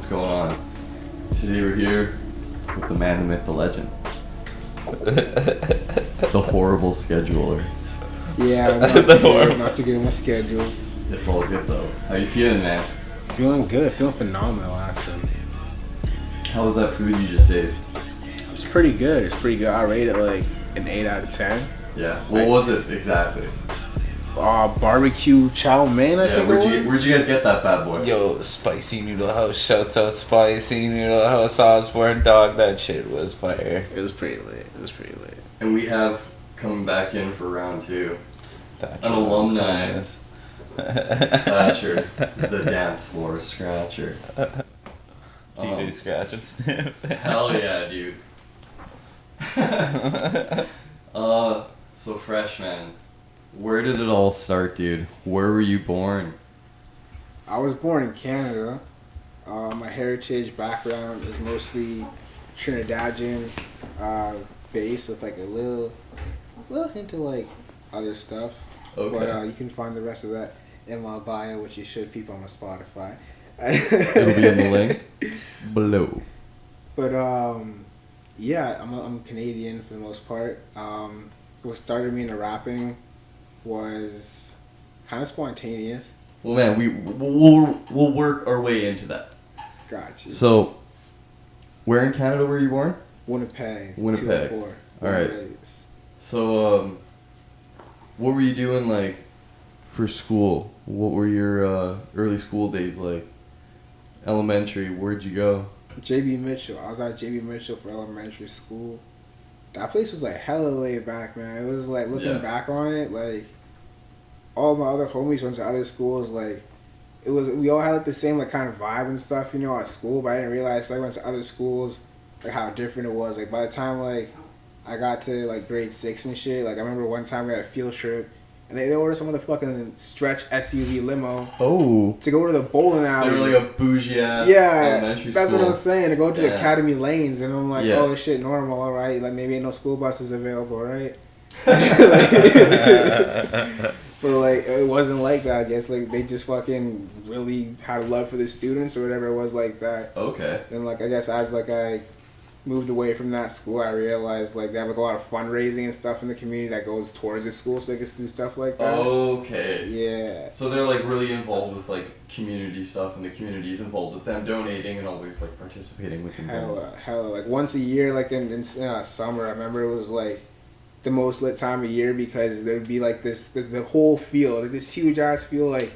what's going on? Today we're here with the man, the myth, the legend. The horrible scheduler. Yeah, not too good with my schedule. It's all good though. How you feeling, man? Feeling good, feeling phenomenal actually. How was that food you just ate? It's pretty good. I rate it like an 8 out of 10. Yeah. What was it exactly? Barbecue chow mein, I think where'd you guys get that bad boy? Yo, Spicy Noodle House. Shouts out Spicy Noodle House. Osborne dog. That shit was fire. It was pretty lit. And we have coming back in for round 2. An alumni. Thatcher, the dance floor scratcher. DJ Scratch and Sniff. Hell yeah, dude. So freshman, where did it all start, dude? Where were you born? I was born in Canada. My heritage background is mostly Trinidadian base with like a little hint of like other stuff. Okay. But you can find the rest of that in my bio, which you should peep on my Spotify. It'll be in the link below. But yeah, I'm Canadian for the most part. What started me into rapping was kind of spontaneous. Well, man, we'll work our way into that. Gotcha. So, where in Canada were you born? Winnipeg. 204. All right. Days. So, what were you doing like for school? What were your early school days like? Elementary, where'd you go? JB Mitchell. I was at JB Mitchell for elementary school. That place was like hella laid back, man. It was like looking back on it, like all my other homies went to other schools. Like we all had like the same like kind of vibe and stuff, you know, at school. But I didn't realize I went to other schools, like how different it was. Like by the time like I got to like grade 6 and shit, like I remember one time we had a field trip. And they ordered some of the fucking stretch SUV limo. Oh. To go to the bowling alley. They were like a bougie ass elementary that's school. what I'm saying. To go to Academy Lanes, and I'm like, yeah. oh shit, normal, all right. Like maybe ain't no school buses available, right? But like it wasn't like that. I guess like they just fucking really had a love for the students or whatever it was like that. Okay. And like I guess as like I moved away from that school, I realized like they have like a lot of fundraising and stuff in the community that goes towards the school, so they can do stuff like that. Okay. Yeah. So they're like really involved with like community stuff, and the community's involved with them donating and always like participating with them. Hella. Like once a year, like in summer, I remember it was like the most lit time of year because there'd be like the whole field, like this huge ass field, like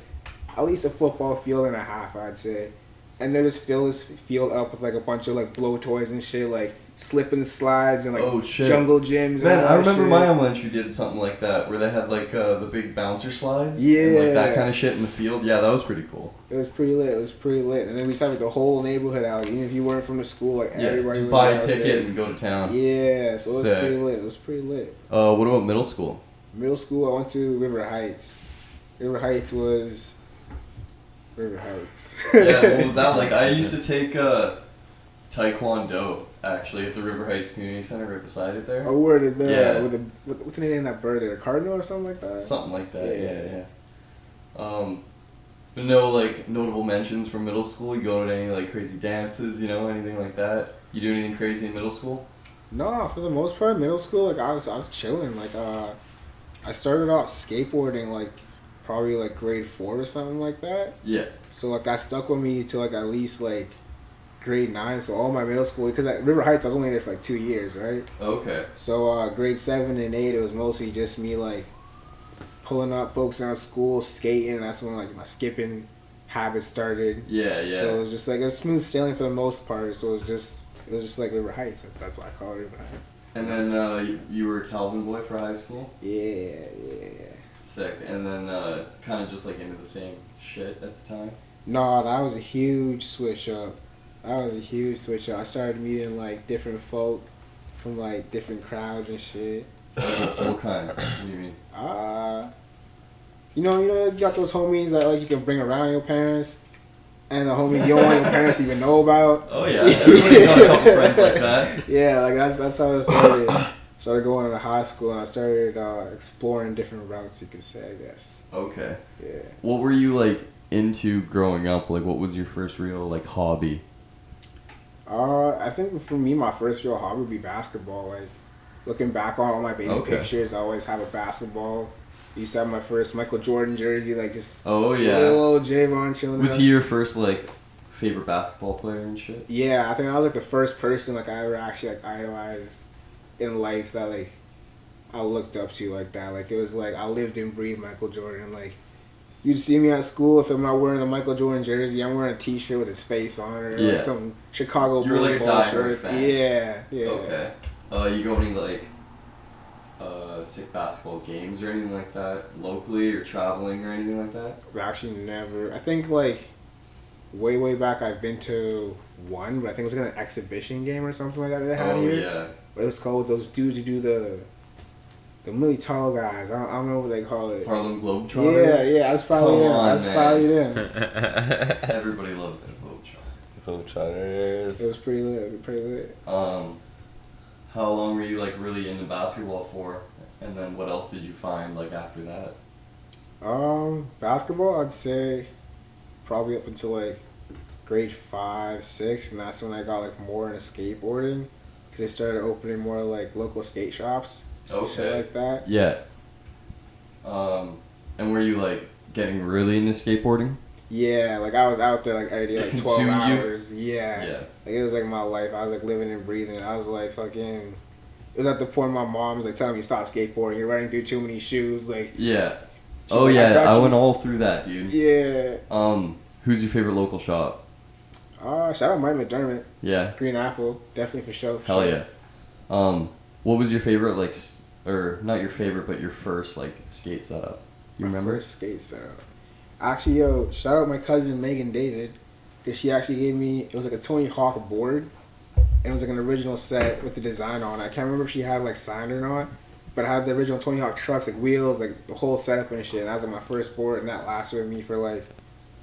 at least a football field and a half, I'd say. And they just fill this field up with like a bunch of like blow toys and shit, like slip and slides and like jungle gyms. Man, and I remember shit. my elementary did something like that where they had like the big bouncer slides. Yeah. And, like that kind of shit in the field. Yeah, that was pretty cool. It was pretty lit. And then we saw like the whole neighborhood out. Even if you weren't from the school, like everybody just would buy a ticket and go to town. Yeah, so it was pretty lit. What about middle school? Middle school, I went to River Heights. River Heights. Yeah, what was that like? I used to take Taekwondo actually at the River Heights Community Center right beside it there. Oh, where did what's the name of that bird there? A cardinal or something like that? Something like that. Yeah. But no like notable mentions from middle school. You go to any like crazy dances, you know, anything like that? You do anything crazy in middle school? No, for the most part, middle school, like I was chilling. Like I started out skateboarding like probably like grade 4 or something like that. Yeah. So like that stuck with me till like at least like grade 9. So all my middle school, because at River Heights I was only there for like 2 years, right? Okay. So grade 7 and 8 it was mostly just me like pulling up folks out of school, skating. That's when like my skipping habit started. Yeah. So it was just like a smooth sailing for the most part. So it was just like River Heights. That's why I call it River Heights. And then you were a Calvin boy for high school? Yeah. Sick. And then kind of just like into the same shit at the time? No, that was a huge switch up. I started meeting like different folk from like different crowds and shit. What kind? What do you mean? You got those homies that like you can bring around your parents, and the homies you don't want your parents to even know about. Oh yeah, everybody's got a couple friends like that. Yeah, like that's how it started. Started going to high school, and I started exploring different routes, you could say, I guess. Okay. Yeah. What were you like into growing up? Like, what was your first real like hobby? I think for me, my first real hobby would be basketball. Like, looking back on all my baby pictures, I always have a basketball. Used to have my first Michael Jordan jersey, like just little J-Von chilling. Was he your first like favorite basketball player and shit? Yeah, I think I was like the first person like I ever actually like idolized in life that like I looked up to like that. Like it was like I lived and breathed Michael Jordan. Like you'd see me at school if I'm not wearing a Michael Jordan jersey, I'm wearing a T-shirt with his face on it or like some Chicago Bulls. You were like a diehard fan. Yeah. Okay. You go any like sick basketball games or anything like that locally or traveling or anything like that? Actually, never. I think like way back I've been to one, but I think it was like an exhibition game or something like that they had here. Yeah. It was called those dudes who do the really tall guys. I don't know what they call it. Harlem Globetrotters? Yeah, that's probably them. Everybody loves the Globetrotters. It was pretty lit. How long were you like really into basketball for? And then what else did you find like after that? Basketball, I'd say probably up until like grade 5, 6, and that's when I got like more into skateboarding because they started opening more like local skate shops. Shit like that. Yeah. And were you like getting really into skateboarding? Yeah, like I was out there like every day, like 12 hours. Yeah. Like it was like my life. I was like living and breathing. I was like fucking. It was at the point my mom was like telling me stop skateboarding. You're running through too many shoes. Like. Yeah. Oh like, yeah, I went all through that, dude. Yeah. Who's your favorite local shop? Shout out Mike McDermott. Yeah. Green Apple, definitely for sure. Hell yeah. What was your favorite like, or not your favorite, but your first like skate setup? You remember? First skate setup. Actually, yo, shout out my cousin Megan David, because she actually gave me, it was like a Tony Hawk board, and it was like an original set with the design on it. I can't remember if she had like signed or not, but I had the original Tony Hawk trucks, like wheels, like the whole setup and shit. And that was like my first board, and that lasted with me for like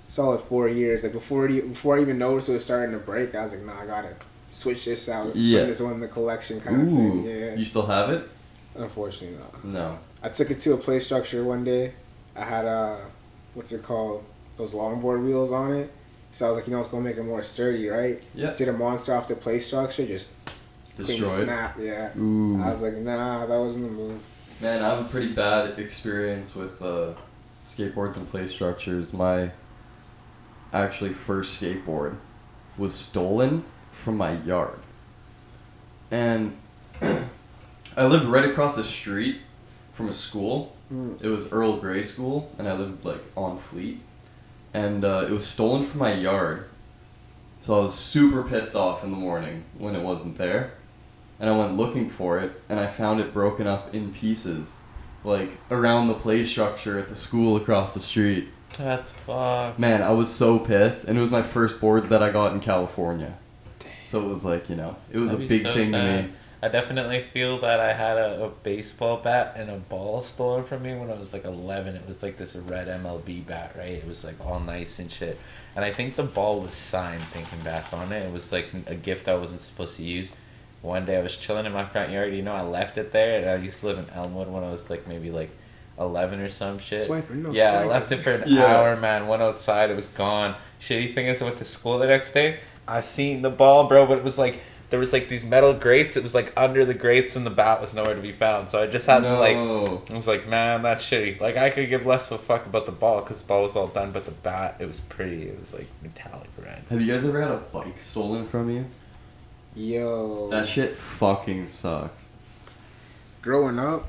solid 4 years. Like before I even noticed it was starting to break, I was like, nah, I gotta switch this out. Let's put this one in the collection kind of thing. Yeah. You still have it? Unfortunately, not. No. I took it to a play structure one day. I had what's it called? Those longboard wheels on it. So I was like, you know, it's gonna make it more sturdy, right? Yeah. Did a monster off the play structure, just clean snap. Yeah. Ooh. I was like, nah, that wasn't the move. Man, I have a pretty bad experience with skateboards and play structures. My actually first skateboard was stolen from my yard, and I lived right across the street from a school. It was Earl Grey School, and I lived like on Fleet, and it was stolen from my yard. So I was super pissed off in the morning when it wasn't there, and I went looking for it, and I found it broken up in pieces, like around the play structure at the school across the street. That's fucked. Man, I was so pissed, and it was my first board that I got in California. Damn. So it was like, you know, it was a big thing to me. I definitely feel that I had a baseball bat and a ball stolen from me when I was like 11. It was like this red MLB bat, right? It was like all nice and shit. And I think the ball was signed, thinking back on it. It was like a gift I wasn't supposed to use. One day I was chilling in my front yard. You know, I left it there. And I used to live in Elmwood when I was like maybe like 11 or some shit. I left it for an hour, man. Went outside. It was gone. Shitty thing is I went to school the next day. I seen the ball, bro, but it was like... There was like these metal grates. It was like under the grates, and the bat was nowhere to be found. So I just had to like. I was like, man, that's shitty. Like I could give less of a fuck about the ball because the ball was all done, but the bat, it was pretty. It was like metallic red. Have you guys ever had a bike stolen from you? Yo. That shit fucking sucks. Growing up.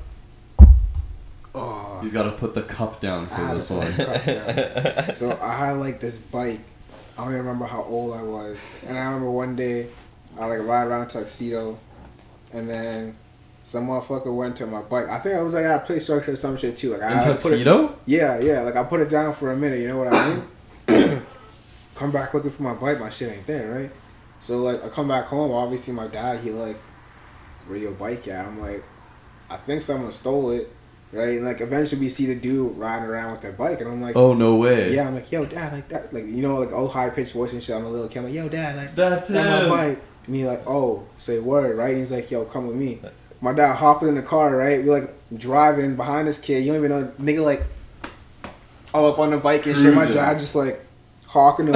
Oh. He's got to put the cup down for this one. So I had like this bike. I don't even remember how old I was, and I remember one day. I like ride around Tuxedo, and then some motherfucker went to my bike. I think I was like at a play structure or some shit too. Like in Tuxedo? Yeah. Like I put it down for a minute. You know what I mean? Come back looking for my bike. My shit ain't there, right? So like I come back home. Obviously my dad, he like, where your bike at? I'm like, I think someone stole it. Right, and like eventually we see the dude riding around with their bike, and I'm like, "Oh no way!" Yeah, I'm like, "Yo, dad, like that, like you know, like old high pitched voice and shit." I'm a little kid, I'm like, "Yo, dad, like that's my bike." And he like, "Oh, say word, right?" And he's like, "Yo, come with me." My dad hopping in the car, right? We like driving behind this kid. You don't even know, nigga, like all up on the bike and shit. My dad just like hawking him.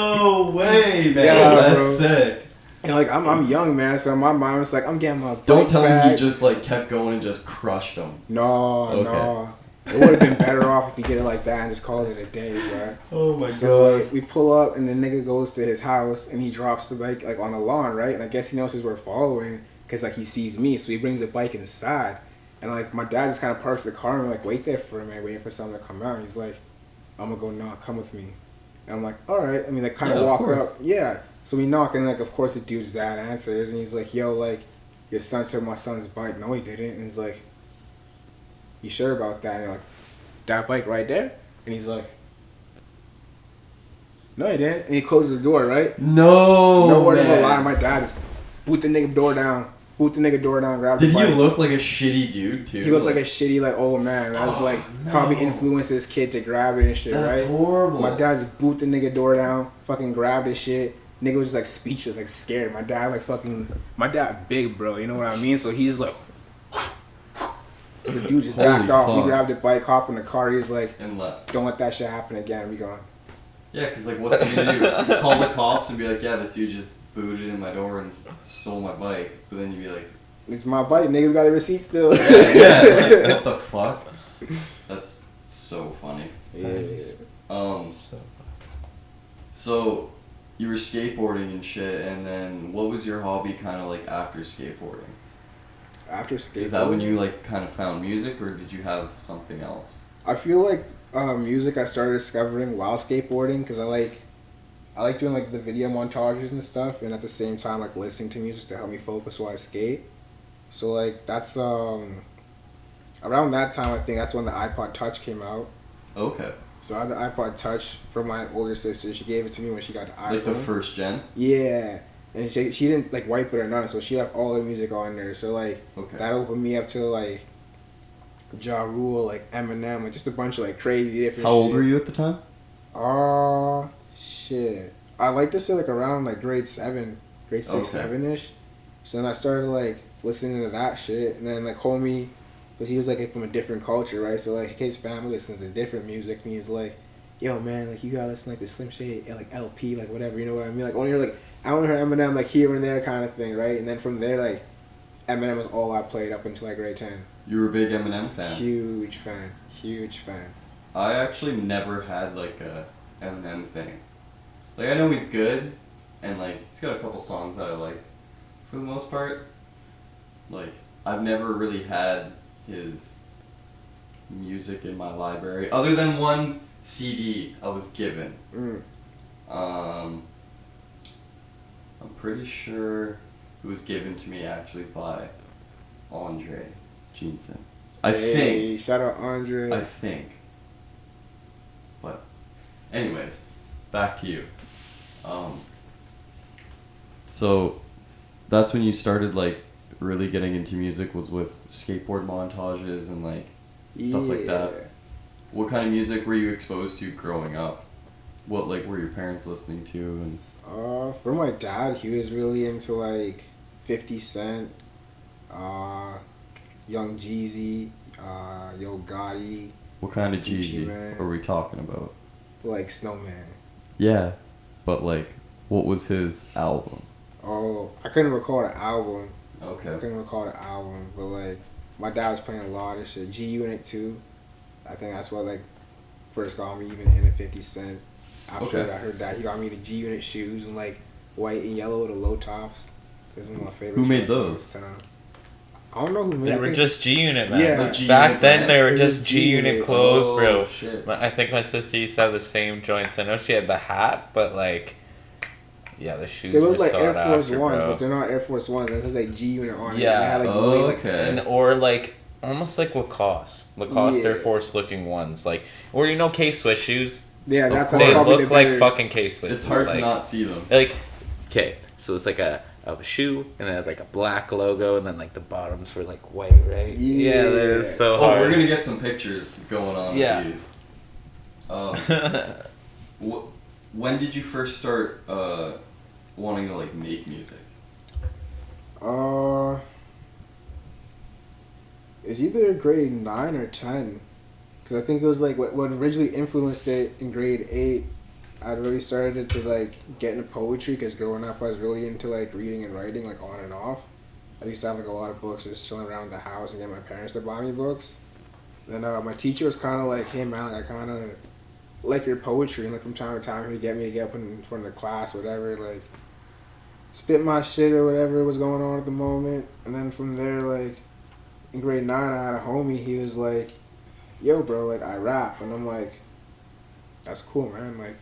No way. way, man. Yeah, That's bro. sick. And like I'm young, man, so my mom was like, I'm getting my bike Don't tell me back. he just like kept going and just crushed him. No, Okay. no. It would have been better off if he did it like that and just called it a day, bro. Oh my So like, we pull up and the nigga goes to his house and he drops the bike like on the lawn, right? And I guess he notices we're following because like he sees me, so he brings the bike inside. And like my dad just kind of parks the car and we're like, wait there for a minute, waiting for someone to come out. And he's like, I'm gonna go knock, come with me. And I'm like, all right. I mean, like kind of walk up, yeah. So we knock and like of course the dude's dad answers and he's like, yo, like your son took my son's bike. No, he didn't. And he's like, you sure about that? And you're like, that bike right there? And he's like, no, he didn't. And he closes the door, right? No word of a man. lie. My dad just boot the nigga door down, grab the Did bike. he look like a shitty dude too? He looked like a shitty like old man. That was like probably influenced his kid to grab it and shit, That's right? horrible. My dad just boot the nigga door down, fucking grabbed his shit. Nigga was just like speechless, like scared. My dad big, bro, you know what I mean? So he's like, so the dude just backed off. fuck. We grabbed the bike, hopped in the car. He's like, And left. don't let that shit happen again. We gone. Yeah, because like what's he gonna do? Call the cops and be like, yeah, this dude just booted in my door and stole my bike. But then you'd be like, It's my bike, nigga. We got the receipt still. yeah, like, what the fuck? That's so funny. Yeah. So you were skateboarding and shit, and then what was your hobby kind of like after skateboarding? After skateboarding. Is that when you like kind of found music, or did you have something else? I feel like music I started discovering while skateboarding because I like doing like the video montages and stuff, and at the same time like listening to music to help me focus while I skate. So like that's around that time I think that's when the iPod Touch came out. Okay. So I had the iPod Touch from my older sister. She gave it to me when she got the iPhone. Like the first gen? Yeah. And she didn't like wipe it or nothing, so she had all the music on there. So like that opened me up to like Ja Rule, like Eminem, like just a bunch of like crazy different How shit. old were you at the time? Shit. I like to say like around like grade 6, 7-ish. So then I started like listening to that shit, and then like homie, because he was like from a different culture, right? So like his family listens to different music, and he's like, yo man, like you gotta listen like the Slim Shady like LP, like whatever, you know what I mean? Like I only heard Eminem like here and there kind of thing, right? And then from there like Eminem was all I played up until like grade 10. You were a big Eminem fan. Huge fan. I actually never had like a Eminem thing. Like I know he's good, and like he's got a couple songs that I like. For the most part, like I've never really had his music in my library, other than one CD I was given. I'm pretty sure it was given to me actually by Andre Jeanson. I think. Shout out Andre. I think. But, anyways, back to you. So, that's when you started like really getting into music, was with skateboard montages and like stuff like that. What kind of music were you exposed to growing up? What like were your parents listening to? And for my dad, he was really into like 50 Cent, Young Jeezy, Yo Gotti. what kind of Gucci Jeezy Man. are we talking about? Like Snowman. Yeah, but like, what was his album? Oh, I couldn't recall the album. Okay. But like, my dad was playing a lot of shit. G Unit too. I think that's what like first got me even into 50 Cent. After I heard that, he got me the G Unit shoes and like white and yellow, the low tops. It was one of my favorites. Who made those? I don't know who made. They were just G Unit, man. Yeah. The G Back Unit then brand. they were It just was G Unit G-Unit. clothes, Oh, bro. shit. I think my sister used to have the same joints. I know she had the hat, but like, yeah, the shoes They were look like sought Air Force after, Ones, bro. but they're not Air Force Ones. It has like G Unit on it. Yeah. They had, like, Oh, way, like, okay. And or like almost like Lacoste Yeah. Air Force looking ones, like or you know K-Swiss shoes. yeah, that's how They probably look the like better- fucking K-Swiss. It's hard to like, not see them. like. Okay, so it's like a shoe and then like a black logo and then like the bottoms were like white, right? Yeah. They're so Oh, hard. we're gonna get some pictures going on Yeah. with these. When did you first start wanting to like make music? It's either grade 9 or 10, because I think it was like what originally influenced it in grade 8. I really started to like get into poetry because growing up I was really into like reading and writing like on and off. I used to have like a lot of books just chilling around the house and get my parents to buy me books. Then my teacher was kind of like, hey man, like, I kind of like your poetry, and like from time to time he'd get me to get up in front of the class, whatever, like spit my shit or whatever was going on at the moment. And then from there, like in grade 9, I had a homie. He was like, yo bro, like I rap. And I'm like, that's cool, man, like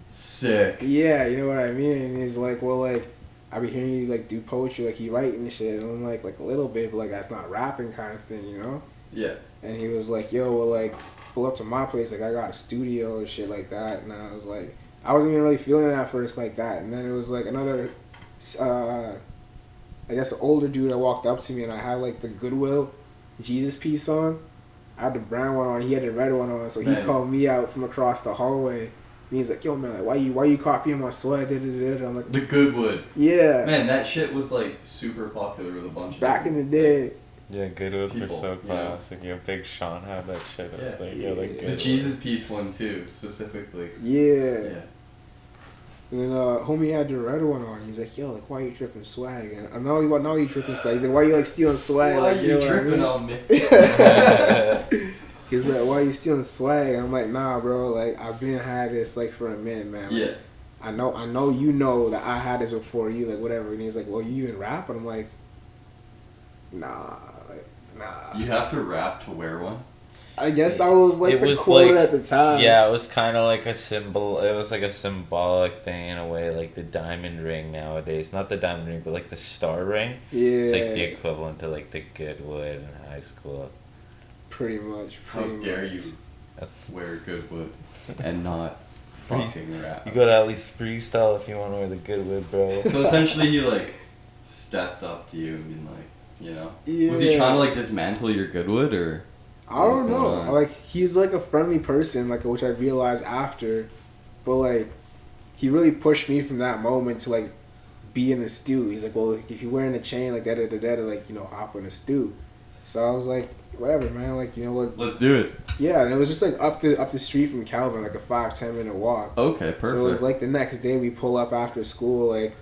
sick. Yeah, you know what I mean. And he's like, well, like I be hearing you like do poetry, like you write and shit. And I'm like a little bit, but like that's not rapping kind of thing, you know. Yeah. And he was like, yo, well, like pull up to my place, like I got a studio and shit like that. And I was like, I wasn't even really feeling it at first like that. And then it was like another I guess an older dude that walked up to me, and I had like the Goodwill Jesus piece on. I had the brown one on, he had the red one on, so he called me out from across the hallway. And he's like, yo man, like why you copying my sweat? I'm like, the Goodwood. Yeah. Man, that shit was like super popular with a bunch of back in the day. Yeah, Goodwoods were so you know? classic. Yeah, Big Sean had that shit. Yeah. Like, yeah, like The Jesus piece one too, specifically. Yeah. And then homie had the red one on. He's like, yo, like why you dripping swag? And I know you dripping swag. He's like, why you like stealing swag? Why like, you know dripping I mean? on me? He's like, why you stealing swag? And I'm like, nah, bro. Like I've been had this like for a minute, man. Like, Yeah. I know you know that I had this before you, like whatever. And he's like, well, you even rap? And I'm like, nah. You have to rap to wear one? I guess that was like the was quote like, at the time. Yeah, it was kind of like a symbol. It was like a symbolic thing in a way, like the diamond ring nowadays. Not the diamond ring, but like the star ring. Yeah. It's like the equivalent to like the Goodwood in high school. Pretty much. How dare you wear Goodwood and not fucking rap? You gotta at least freestyle if you want to wear the Goodwood, bro. So essentially he like stepped up to you and been like, you know? Yeah. Was he trying to like dismantle your Goodwood or? I don't know. Like he's like a friendly person, like which I realized after, but like he really pushed me from that moment to like be in the stew. He's like, well, if you're wearing a chain like that, like hop in the stew. So I was like, whatever, man. Like you know what? Let's do it. Yeah, and it was just like up the street from Calvin, like a 5-10 minute walk. Okay, perfect. So it was like the next day we pull up after school. Like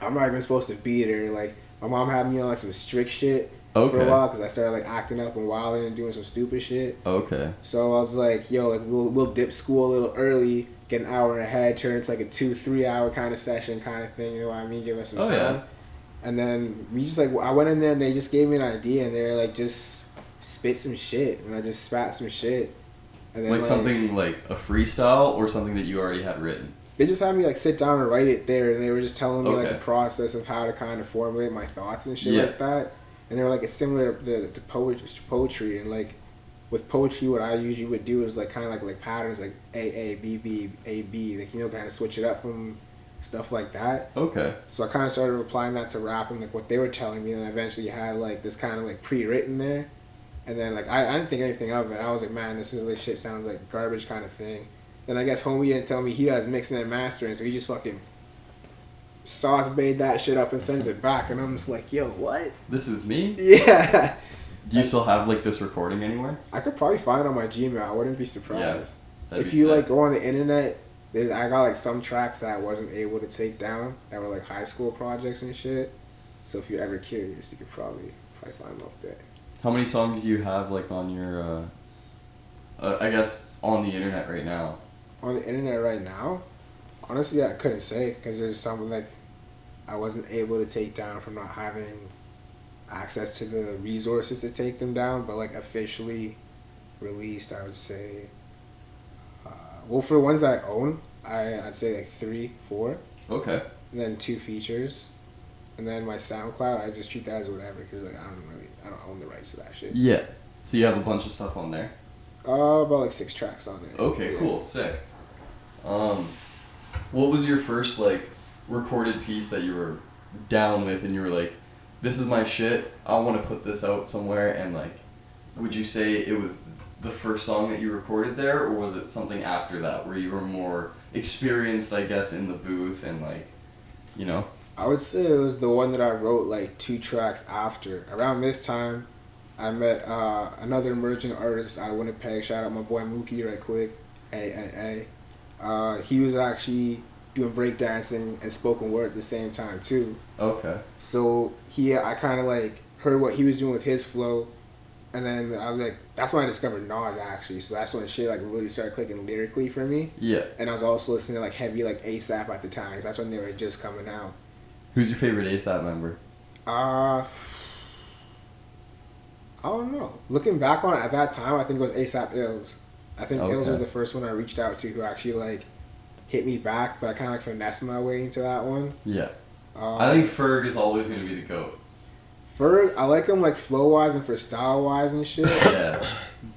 I'm not even supposed to be there. Like my mom had me on like some strict shit. For a while, because I started like acting up and wilding and doing some stupid shit. Okay. So I was like, yo, like we'll dip school a little early, get an hour ahead, turn into like a 2-3 hour kind of session kind of thing. You know what I mean? Give us some time. Yeah. And then we just like I went in there and they just gave me an idea and they were like just spit some shit and I just spat some shit. And then, like something like a freestyle or something that you already had written. They just had me like sit down and write it there, and they were just telling me like the process of how to kind of formulate my thoughts and shit like that. And they were like it's similar to poetry, and like with poetry, what I usually would do is like kind of like patterns like A B B A B, like kind of switch it up from stuff like that. Okay. So I kind of started applying that to rap and like what they were telling me, and I eventually had like this kind of like pre-written there, and then like I didn't think anything of it. I was like, man, this shit sounds like garbage kind of thing. Then I guess homie didn't tell me he does mixing and mastering, so he just fucking sauce made that shit up and sends it back, and I'm just like, yo, what? This is me? Yeah. Do you still have like this recording anywhere? I could probably find it on my Gmail. I wouldn't be surprised. Yeah, if you like go on the internet, I got like some tracks that I wasn't able to take down that were like high school projects and shit. So if you're ever curious, you could probably find them up there. How many songs do you have like on your I guess on the internet right now? On the internet right now? Honestly, I couldn't say because there's something like I wasn't able to take down from not having access to the resources to take them down, but like officially released, I would say. Well, for ones that I own, I'd say like 3, 4. Okay. And then 2 features, and then my SoundCloud, I just treat that as whatever because like I don't own the rights to that shit. Yeah. So you have a bunch of stuff on there. About like 6 tracks on there. Okay, yeah. Cool, sick. What was your first like recorded piece that you were down with and you were like, this is my shit, I want to put this out somewhere, and like, would you say it was the first song that you recorded there, or was it something after that where you were more experienced, I guess, in the booth and like, you know? I would say it was the one that I wrote like 2 tracks after. Around this time, I met another emerging artist out of Winnipeg. Shout out my boy Mookie right quick. He was actually doing breakdancing and spoken word at the same time too. Okay. So I kind of like heard what he was doing with his flow, and then I was like, that's when I discovered Nas actually. So that's when shit like really started clicking lyrically for me. Yeah. And I was also listening to like heavy like ASAP at the time, 'cause that's when they were just coming out. Who's your favorite ASAP member? I don't know. Looking back on it at that time, I think it was ASAP Ills. I think Ills was the first one I reached out to who actually like hit me back, but I kind of like finessed my way into that one. Yeah. I think Ferg is always going to be the GOAT. Ferg, I like him like flow wise and for style wise and shit. Yeah.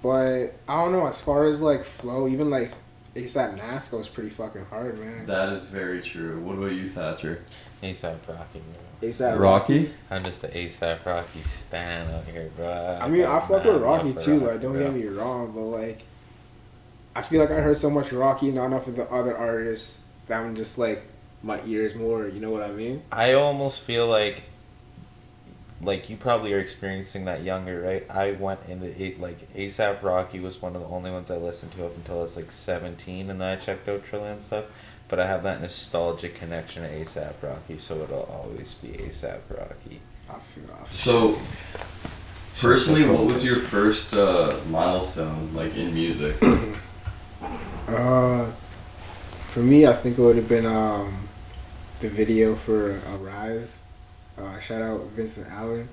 But I don't know, as far as like flow, even like ASAP Nasco is pretty fucking hard, man. That is very true. What about you, Thatcher? ASAP Rocky, bro. ASAP Rocky? I'm just the ASAP Rocky stan out here, bro. I mean, I fuck with Rocky too, like, don't get me wrong, but like, I feel like I heard so much Rocky, not enough of the other artists, that I'm just like, my ears more, you know what I mean? I almost feel like you probably are experiencing that younger, right? I went into it, like, ASAP Rocky was one of the only ones I listened to up until I was like 17, and then I checked out Trilla and stuff. But I have that nostalgic connection to ASAP Rocky, so it'll always be ASAP Rocky. I feel. So, personally, what was your first milestone, like, in music? For me, I think it would have been the video for Rise. Shout out Vincent Allen.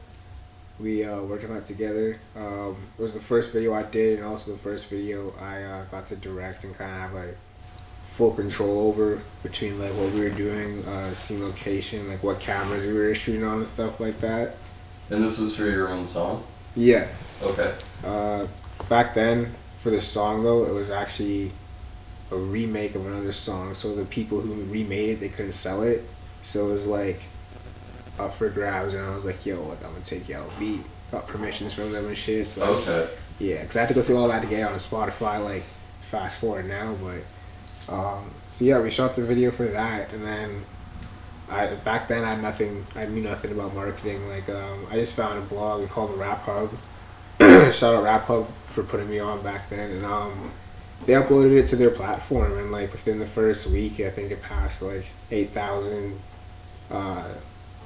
We worked on that together. It was the first video I did, and also the first video I got to direct and kind of have like full control over, between like what we were doing, scene location, like what cameras we were shooting on and stuff like that. And this was for your own song? Yeah. Okay. Back then, for the song though, it was actually a remake of another song. So the people who remade it, they couldn't sell it. So it was like up for grabs, and I was like, yo, like I'm gonna take y'all beat. Got permissions from them and shit. So okay. Yeah, because I had to go through all that to get on Spotify, like fast forward now, but so yeah, we shot the video for that, and then back then I knew nothing about marketing. Like I just found a blog called the Rap Hub. Shout out Rap Hub for putting me on back then, and they uploaded it to their platform, and like within the first week, I think it passed like 8,000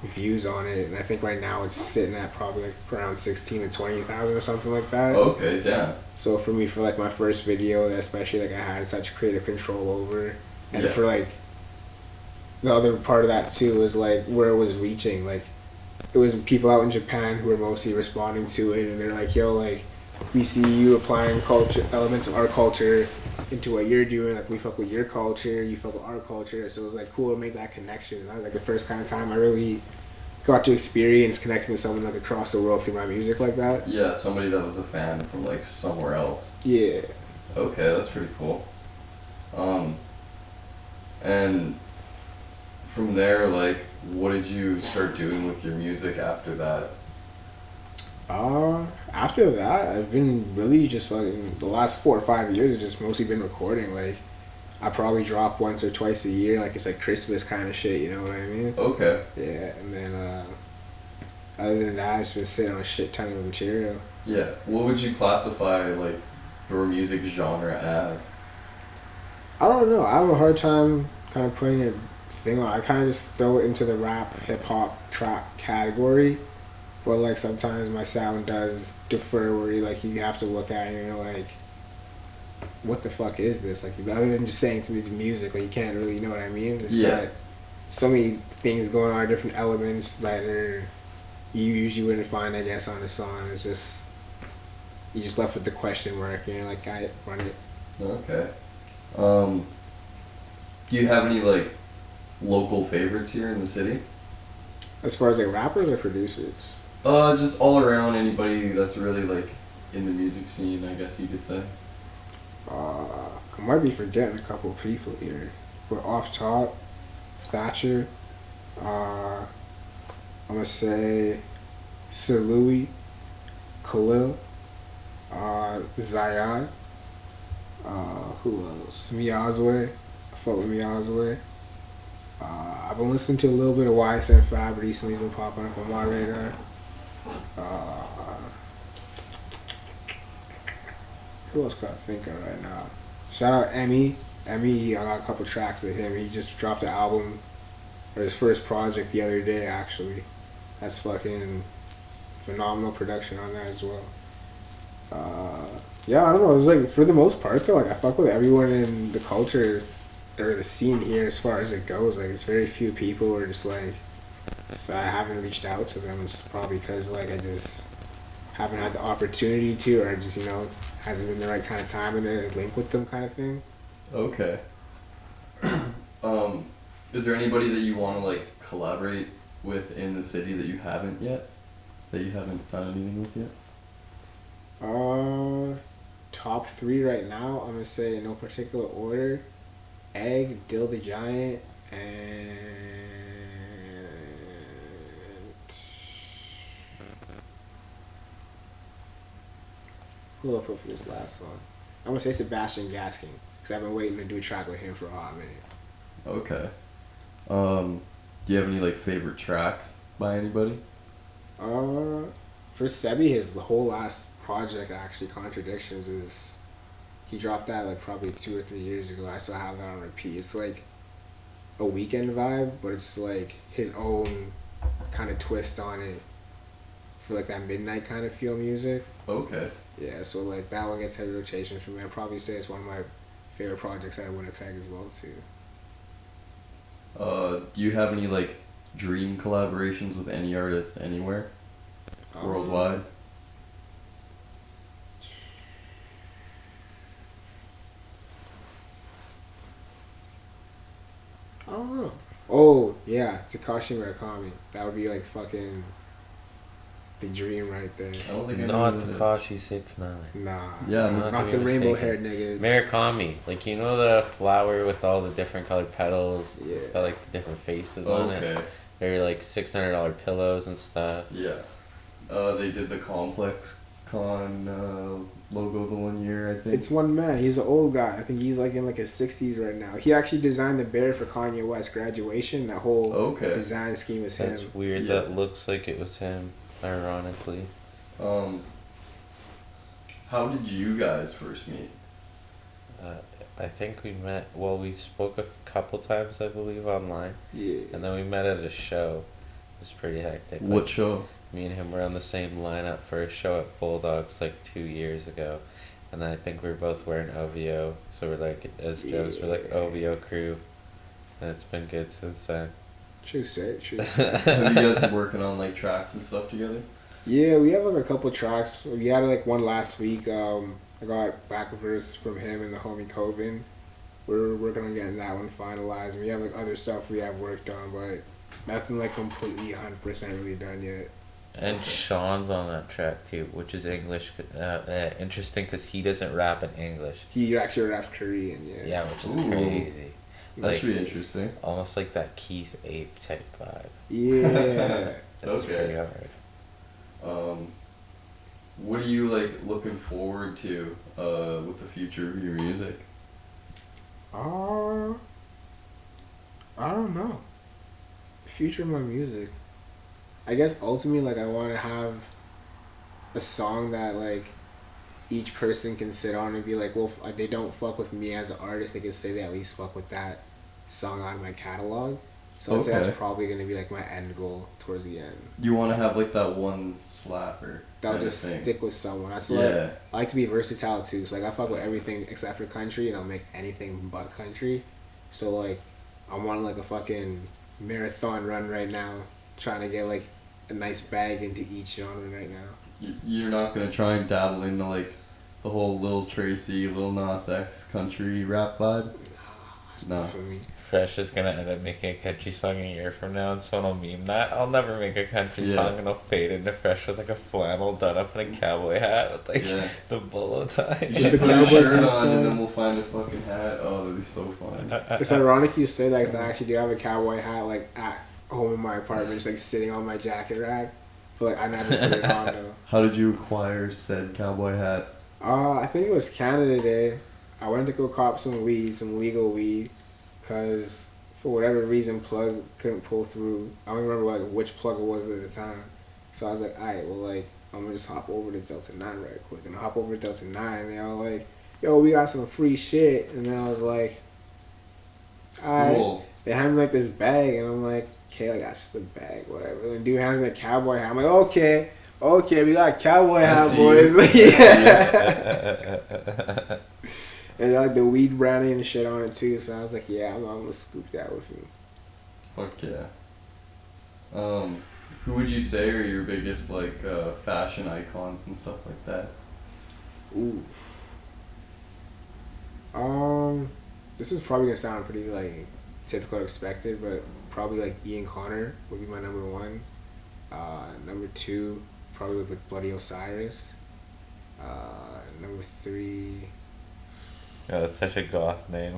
views on it, and I think right now it's sitting at probably like around 16 to 20,000 or something like that. Okay, damn. So for me, for like my first video, especially like I had such creative control over, and for like the other part of that too is like where it was reaching. Like it was people out in Japan who were mostly responding to it, and they're like, "Yo, like we see you applying culture elements of our culture into what you're doing. Like we fuck with your culture, you fuck with our culture." So it was like cool to make that connection. That was like the first kind of time I really got to experience connecting with someone like across the world through my music like that. Yeah, somebody that was a fan from like somewhere else. Yeah. Okay, that's pretty cool. And from there, like, what did you start doing with your music after that? After that, I've been really just fucking, the last 4 or 5 years, I've just mostly been recording. Like, I probably drop once or twice a year, like it's like Christmas kind of shit, you know what I mean? Okay. Yeah, and then, other than that, I've just been sitting on a shit ton of material. Yeah. What would you classify, like, your music genre as? I don't know. I have a hard time kind of putting a thing on. I kind of just throw it into the rap, hip-hop, trap category. But, like, sometimes my sound does differ where you have to look at it and you're like, what the fuck is this? Like, other than just saying to me it's music, like, you can't really, you know what I mean? It's got so many things going on, different elements that you usually wouldn't find, I guess, on a song. It's just, you just left with the question mark and you're like, I run it. Okay. Do you have any, like, local favorites here in the city? As far as, like, rappers or producers? Just all around, anybody that's really, like, in the music scene, I guess you could say. I might be forgetting a couple people here. But off top, Thatcher, I'm gonna say Sir Louis, Khalil, Zion, who else? Miazwe. I fuck with Miazwe. I've been listening to a little bit of YSN5 recently. He's been popping up on my radar. Who else can I think of right now? Shout out Emmy I got a couple tracks with him. He just dropped an album, or his first project the other day, actually. That's fucking phenomenal production on that as well. Yeah, I don't know. It's like, for the most part, though, like, I fuck with everyone in the culture or the scene here as far as it goes. Like, it's very few people who are just like, if I haven't reached out to them, it's probably because, like, I just haven't had the opportunity to, or just, hasn't been the right kind of time in there to link with them kind of thing. Okay. Is there anybody that you want to, like, collaborate with in the city that you haven't yet? That you haven't done anything with yet? Top 3 right now, I'm gonna say in no particular order: Egg, Dill the Giant, and who will I put for this last one? I'm gonna say Sebastian Gaskin, because I've been waiting to do a track with him for a hot minute. Okay. Do you have any, like, favorite tracks by anybody? For Sebi, his whole last project, actually, Contradictions, is he dropped that like probably 2 or 3 years ago. I still have that on repeat. It's like a weekend vibe, but it's like his own kind of twist on it for like that midnight kind of feel music. Okay. Yeah, so like that one gets heavy rotation for me. I'd probably say it's one of my favorite projects out of Winnipeg as well too. Do you have any, like, dream collaborations with any artist anywhere? Worldwide? I don't know. Oh, yeah, Takashi Murakami. That would be like fucking the dream right there. I don't think I Not know who that is. Takashi 69. Nah. Yeah, not the rainbow haired nigga. Murakami, like, you know the flower with all the different colored petals? Yeah. It's got like the different faces on it. Okay. They're like $600 pillows and stuff. Yeah. They did the Complex Con logo the one year, I think. It's one man. He's an old guy. I think he's like in like his 60s right now. He actually designed the bear for Kanye West's graduation. That whole design scheme is him. That's weird. Yeah. That looks like it was him, ironically. How did you guys first meet? I think we met, well, we spoke a couple times, I believe, online. Yeah. And then we met at a show. It was pretty hectic. What Like, show? me and him were on the same lineup for a show at Bulldogs like 2 years ago. And then I think we were both wearing OVO. So we're like, as Joes, we're like OVO crew. And it's been good since then. True set. Have you guys been working on, like, tracks and stuff together? Yeah, we have like a couple tracks. We had like one last week. I got back a verse from him and the homie Coven. We're working on getting that one finalized. And we have like other stuff we have worked on, but nothing like completely 100% really done yet. And Sean's on that track too, which is English. Interesting because he doesn't rap in English. He actually raps Korean, yeah. Yeah, which is Ooh. crazy. That's Like, really interesting. almost like that Keith Ape type vibe. Yeah. That's Okay. pretty hard. What are you, like, looking forward to with the future of your music? I don't know. The future of my music. I guess ultimately, like, I want to have a song that, like, each person can sit on and be like, well, if they don't fuck with me as an artist, they can say they at least fuck with that song on my catalog. So I'd say that's probably going to be, like, my end goal towards the end. You want to have, like, that one slapper. That'll just stick with someone. That's what I like to be versatile too. So like I fuck with everything except for country, and I'll make anything but country. So like I'm on like a fucking marathon run right now, trying to get like a nice bag into each genre right now. You're not gonna try and dabble into, like, the whole Lil Tracy, Lil Nas X country rap vibe? No. Not for me. Phresh is gonna end up making a country song a year from now, and someone will meme that. I'll never make a country song, and I'll fade into Phresh with like a flannel done up in a cowboy hat with like the bolo tie. You should put a shirt on and then we'll find a fucking hat. Oh, that'd be so fun. It's ironic you say that because I actually do have a cowboy hat like at home in my apartment, just like sitting on my jacket rack. But like I never put it on though. How did you acquire said cowboy hat? I think it was Canada Day. I went to go cop some weed, some legal weed, because for whatever reason, plug couldn't pull through. I don't remember like which plug it was at the time. So I was like, alright, well, like, I'm gonna just hop over to Delta 9 right quick. And I hop over to Delta 9, and they all like, yo, we got some free shit. And then I was like, Cool. They hand me like this bag, and I'm like, okay, like that's just a bag, whatever. And dude hands me a cowboy hat. I'm like, okay, we got cowboy hat, boys. Yeah. And like the weed brownie and shit on it too. So I was like, yeah, I'm gonna scoop that with me. Fuck yeah. Who would you say are your biggest like fashion icons and stuff like that? Ooh. This is probably gonna sound pretty like typical, expected, but probably like Ian Connor would be my number one. Number two, probably with like Bloody Osiris. Number three. Yeah, that's such a goth name.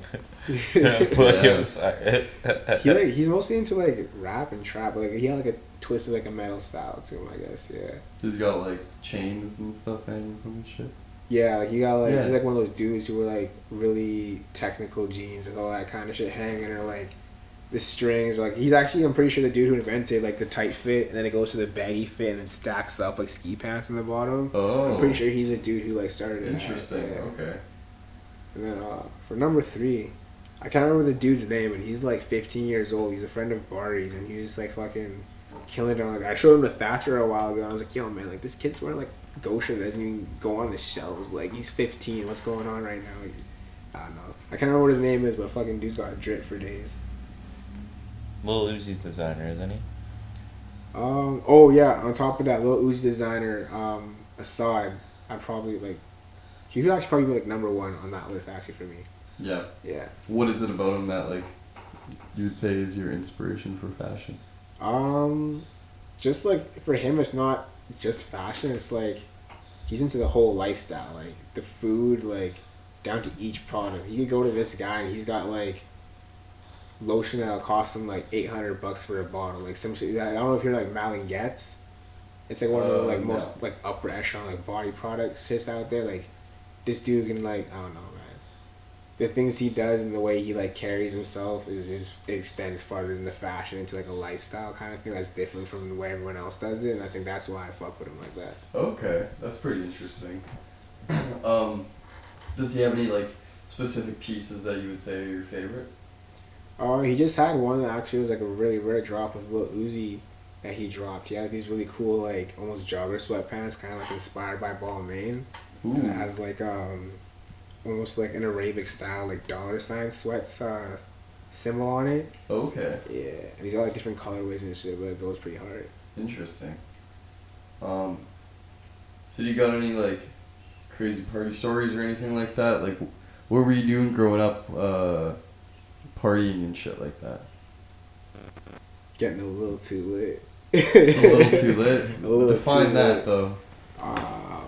Bloody Osiris. He's mostly into like rap and trap, but like he had like a twist of like a metal style to him, I guess. Yeah. He's got like chains and stuff hanging from his shit. Yeah, like he got like he's like one of those dudes who were like really technical jeans with all that kind of shit hanging, or like the strings. Like he's actually, I'm pretty sure, the dude who invented like the tight fit, and then it goes to the baggy fit, and it stacks up like ski pants in the bottom. Oh. I'm pretty sure he's a dude who like started it. Interesting. Okay. And then for number three, I can't remember the dude's name, but he's like 15 years old. He's a friend of Barry's, and he's just like fucking killing it on. Like I showed him to Thatcher a while ago. I was like, yo man, like this kid's wearing like Gosha that doesn't even go on the shelves. Like he's 15. What's going on right now? Like, I don't know. I can't remember what his name is, but fucking dude's got a drip for days. Lil Uzi's designer, isn't he? Oh yeah. On top of that, Lil Uzi designer, Assad. I'd probably like. He would actually probably be like number one on that list actually for me. Yeah. Yeah. What is it about him that like you would say is your inspiration for fashion? Just like for him, it's not just fashion. It's like he's into the whole lifestyle, like the food, like down to each product. You could go to this guy and he's got like lotion that'll cost him like $800 for a bottle, like some shit. I don't know if you're like Malingette's. It's like one of the like most like upper echelon like body products shits out there. Like this dude can like, I don't know, man. The things he does and the way he like carries himself it extends farther than the fashion into like a lifestyle kind of thing that's different from the way everyone else does it, and I think that's why I fuck with him like that. Okay, that's pretty interesting. Does he have any like specific pieces that you would say are your favorite? He just had one that actually was like a really rare drop with Lil Uzi that he dropped. He had these really cool like almost jogger sweatpants, kind of like inspired by Balmain. Ooh. And it has like almost like an Arabic style like $ sweats symbol on it. Okay. Yeah, and he's got like different colorways and shit, but it goes pretty hard. Interesting. So do you got any like crazy party stories or anything like that? Like, what were you doing growing up, partying and shit like that? Getting a little too lit. A little too lit? A little Define too that lit. though.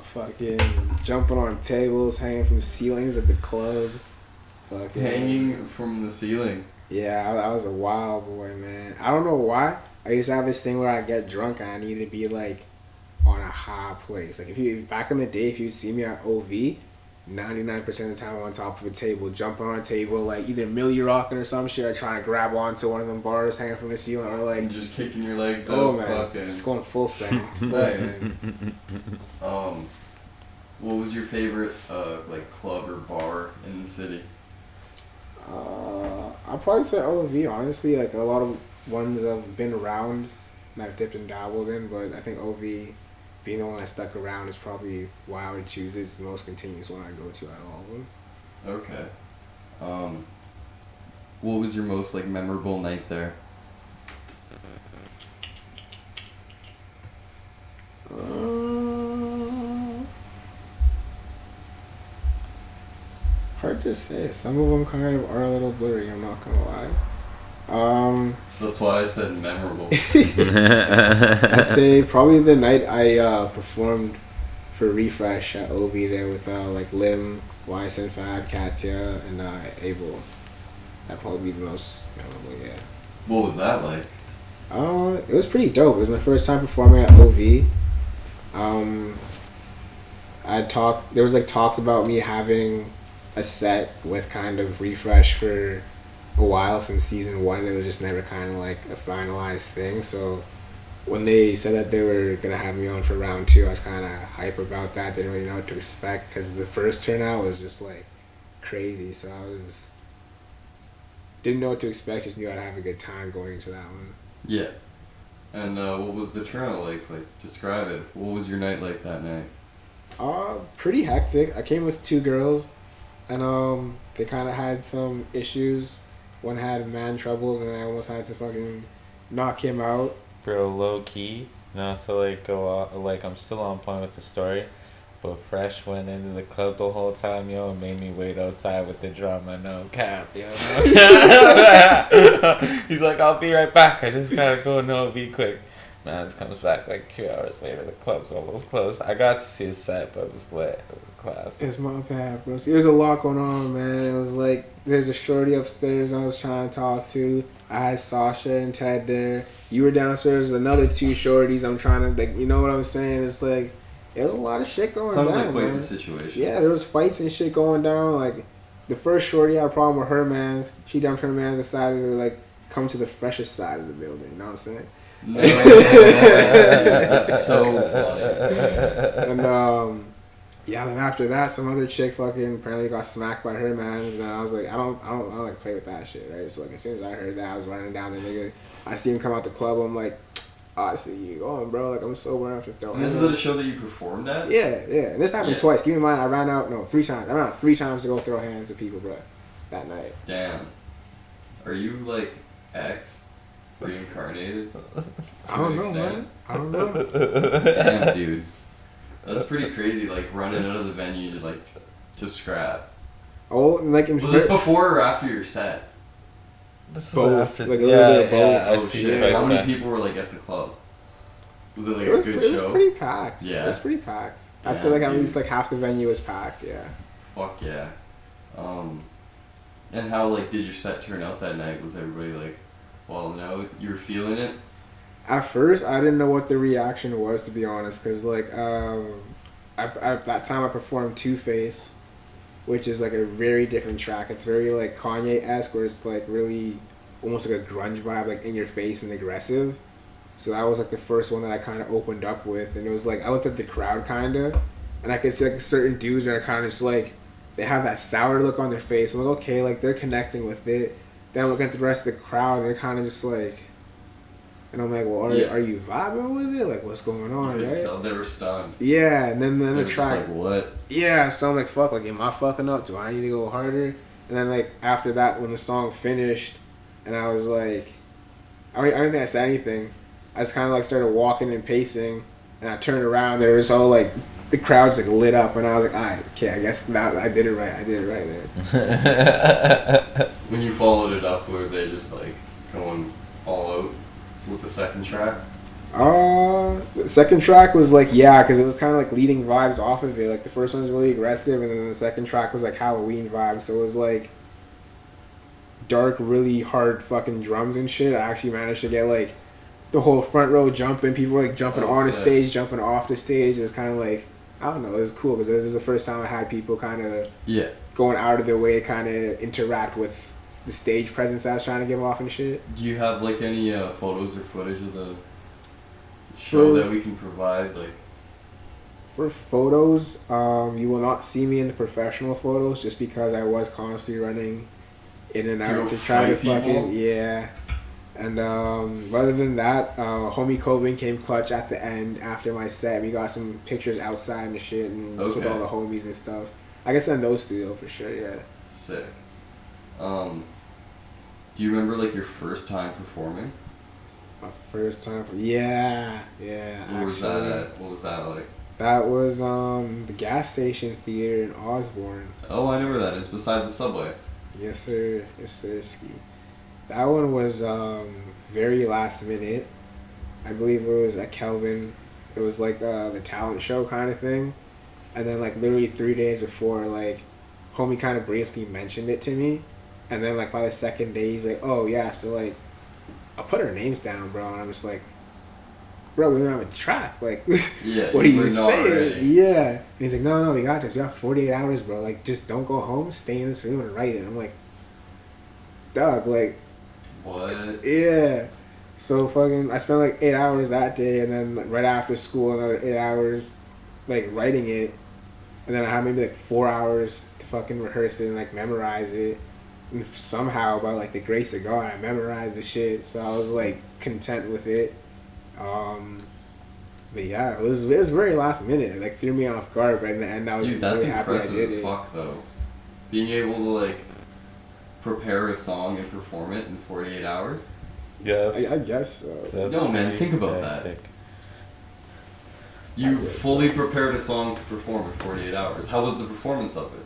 Fucking jumping on tables, hanging from ceilings at the club. Fucking hanging from the ceiling. Yeah, I was a wild boy, man. I don't know why. I used to have this thing where I get drunk and I need to be like on a high place. Like if you back in the day, if you'd see me at OV, 99% of the time I'm on top of a table, jumping on a table, like either Millie rocking or some shit, or trying to grab onto one of them bars hanging from the ceiling, or like and just kicking your legs out. Oh man, fucking. just going full send. Nice. What was your favorite like club or bar in the city? I'd probably say OV, honestly. Like a lot of ones I've been around and I've dipped and dabbled in, but I think OV being the one that stuck around is probably why I would choose it. It's the most continuous one I go to out of all of them. Okay. What was your most like memorable night there? Hard to say. Some of them kind of are a little blurry, I'm not gonna lie. That's why I said memorable. I'd say probably the night I performed for Refresh at OV there with like Lim, YSN Fab, Katya, and Abel. That'd probably be the most memorable, yeah. What was that like? It was pretty dope. It was my first time performing at OV. There was like talks about me having a set with kind of Refresh for a while since season 1. It was just never kind of like a finalized thing. So when they said that they were gonna have me on for round 2, I was kind of hype about that. Didn't really know what to expect because the first turnout was just like crazy. So didn't know what to expect. Just knew I'd have a good time going into that one. Yeah. And what was the turnout like? Like, describe it. What was your night like that night? Pretty hectic. I came with 2 girls, and they kind of had some issues. One had man troubles, and I almost had to fucking knock him out. Bro, low key, not to like go off, like I'm still on point with the story, but Phresh went into the club the whole time, yo, and made me wait outside with the drama, no cap, yo. No cap. He's like, I'll be right back, I just gotta go, no, be quick. Man, this comes back like 2 hours later, the club's almost closed. I got to see his set, but it was lit, it was a class. It's my bad, bro. See, there's a lot going on, man. It was like, there's a shorty upstairs I was trying to talk to. I had Sasha and Ted there. You were downstairs, another 2 shorties. I'm trying to, like, you know what I'm saying? It's like, there was a lot of shit going Sounds down, like quite man. the situation. Yeah, there was fights and shit going down. Like, the first shorty had a problem with her mans. She dumped her mans, decided to, like, come to the freshest side of the building. You know what I'm saying? No. That's so funny. And, yeah, then after that, some other chick fucking apparently got smacked by her mans, and I was like, I don't like play with that shit, right? So like, as soon as I heard that, I was running down the nigga. I see him come out the club. I'm like, oh, I see you going, bro. Like, I'm sober after throwing. This is the show that you performed at? Yeah. And this happened twice. Keep in mind, I ran out 3 times. I ran out 3 times to go throw hands with people, bro. That night. Damn. Are you like X? Reincarnated? I don't know, man. I don't know. Damn, dude. That's pretty crazy, like, running out of the venue to, like, to scrap. Oh, like in Was this before or after your set? This both. after, Like a little bit of both. I Oh, see shit. twice How many that. people were, like, at the club? Was it, like, it was, a good it was show? pretty packed. Yeah. It was pretty packed. I'd Yeah, say, like, at dude. least, like, half the venue was packed, yeah. Fuck yeah. And how, like, did your set turn out that night? Was everybody, like, falling out? You were feeling it? At first, I didn't know what the reaction was, to be honest, because, like, at that time I performed Two Face, which is, like, a very different track. It's very, like, Kanye-esque, where it's, like, really almost like a grunge vibe, like, in your face and aggressive. So that was, like, the first one that I kind of opened up with, and it was, like, I looked at the crowd, kind of, and I could see, like, certain dudes that are kind of just, like, they have that sour look on their face. I'm like, okay, like, they're connecting with it. Then I look at the rest of the crowd, and they're kind of just, like... And I'm like, well, are you vibing with it? Like, what's going on, You could right? tell they were stunned. Yeah, and then They the were just track. like, what? Yeah, so I'm like, fuck, like, am I fucking up? Do I need to go harder? And then, like, after that, when the song finished, and I was like, I don't think I said anything. I just kind of, like, started walking and pacing, and I turned around, there was all, like, the crowd's, like, lit up, and I was like, alright, okay, I guess now I did it right. I did it right there. When you followed it up, were they just, like, going all out with the second track? The second track was like, yeah, because it was kind of like leading vibes off of it. Like the first one was really aggressive, and then the second track was like Halloween vibes. So it was like dark, really hard fucking drums and shit. I actually managed to get like the whole front row jumping. People were like jumping on the stage, jumping off the stage. It was kind of like, I don't know, it was cool because this was the first time I had people kind of going out of their way to kind of interact with the stage presence that I was trying to give off and shit. Do you have like any photos or footage of the show that we can provide? Like, for photos, you will not see me in the professional photos just because I was constantly running in and out to try to fucking yeah. And other than that, homie Coven came clutch at the end after my set. We got some pictures outside and shit, and just with all the homies and stuff. I can send those to you for sure. Yeah. Sick. Do you remember like your first time performing? My first time. Yeah. What was that at? What was that like? That was the gas station theater in Osborne. Oh, I know where that is, beside the subway. Yes, sir. Ski. That one was very last minute. I believe it was at Kelvin. It was like the talent show kind of thing. And then like literally 3 days before, like, homie kind of briefly mentioned it to me. And then like by the second day, he's like, oh yeah, so like, I'll put our names down, bro. And I'm just like, bro, we don't have a track. Like, yeah, what are you saying? ready. Yeah. And he's like, no, we got this. We got 48 hours, bro. Like, just don't go home. Stay in this room and write it. I'm like, dog, like, what? Yeah. So fucking, I spent like 8 hours that day, and then like, right after school, another 8 hours, like writing it, and then I had maybe like 4 hours to fucking rehearse it and like memorize it. And somehow, by like the grace of God, I memorized the shit. So I was like content with it. But yeah, it was very last minute. It like threw me off guard, but in the end, I was Dude, that's really happy I impressive did as it. fuck though. Being able to like prepare a song and perform it in 48 hours. Yeah, I guess so. No, man, think about that. You fully prepared a song to perform in 48 hours. How was the performance of it?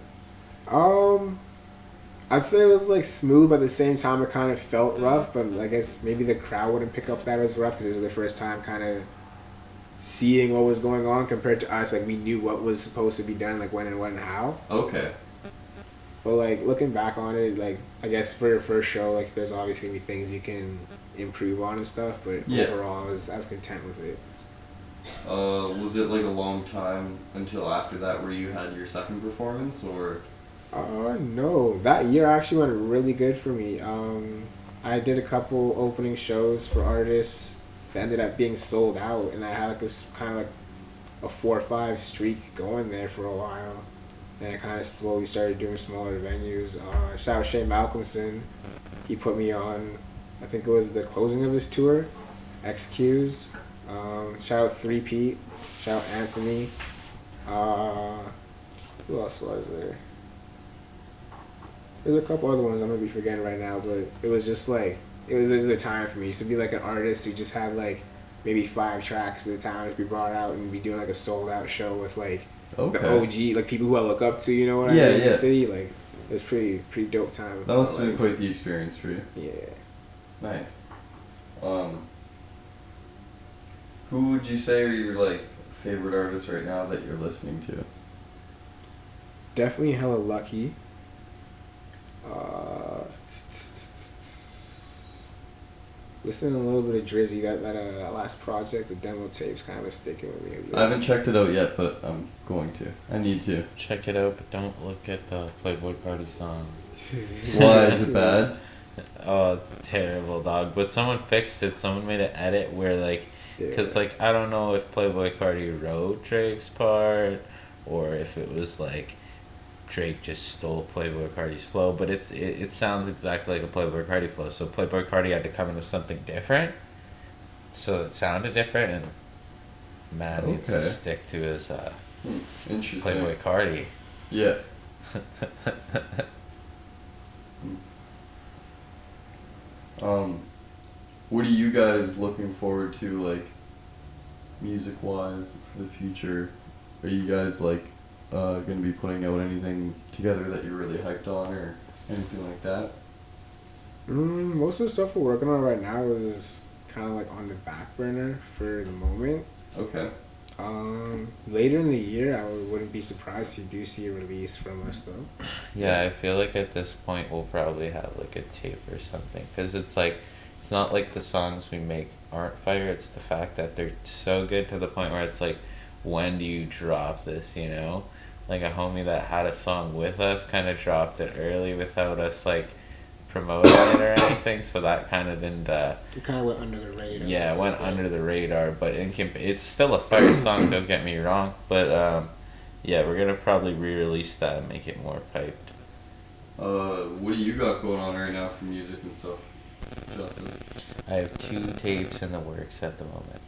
I'd say it was like smooth, but at the same time it kind of felt rough. But I guess maybe the crowd wouldn't pick up that as rough because it was the first time kind of seeing what was going on compared to us. Like we knew what was supposed to be done, like when and what and how. Okay. But like looking back on it, like I guess for your first show, like there's obviously gonna be things you can improve on and stuff. But overall, I was content with it. Was it like a long time until after that where you had your second performance, or? No. That year actually went really good for me. I did a couple opening shows for artists that ended up being sold out, and I had like this kind of like a 4 or 5 streak going there for a while. Then I kind of slowly started doing smaller venues. Shout out Shane Malcolmson. He put me on, I think it was the closing of his tour, XQs. Shout out 3Pete. Shout out Anthony. Who else was there? There's a couple other ones I'm gonna be forgetting right now, but it was just like it was a time for me. Used to be like an artist who just had like maybe 5 tracks at the time to be brought out and be doing like a sold out show with like the OG, like people who I look up to, you know what I mean, in the city. Like it was pretty dope time. That must have been quite the experience for you. Yeah. Nice. Who would you say are your like favorite artists right now that you're listening to? Definitely hella lucky. Listening to a little bit of Drizzy, that last project, the demo tapes, kind of sticking with me. I haven't checked it out yet, but I'm going to. I need to. Check it out, but don't look at the Playboy Cardi song. Why is it bad? Oh, it's terrible, dog. But someone fixed it. Someone made an edit where like, cause like I don't know if Playboy Cardi wrote Drake's part, or if it was like Drake just stole Playboy Cardi's flow, but it sounds exactly like a Playboy Cardi flow. So Playboy Cardi had to come in with something different, so it sounded different, and man needs to stick to his Interesting. Playboy Cardi. Yeah. What are you guys looking forward to, like, music-wise for the future? Are you guys like going to be putting out anything together that you're really hyped on or anything like that? Most of the stuff we're working on right now is kind of like on the back burner for the moment. Okay. Later in the year, I wouldn't be surprised if you do see a release from us though. Yeah, I feel like at this point we'll probably have like a tape or something, because it's like, it's not like the songs we make aren't fire, it's the fact that they're so good to the point where it's like, when do you drop this, you know? Like a homie that had a song with us kind of dropped it early without us like promoting it or anything, so that kind of didn't It kind of went under the radar. yeah, it went under the radar, but it's still a fire song, don't get me wrong, but yeah, we're gonna probably re-release that and make it more piped. What do you got going on right now for music and stuff, Justice? I have 2 tapes in the works at the moment.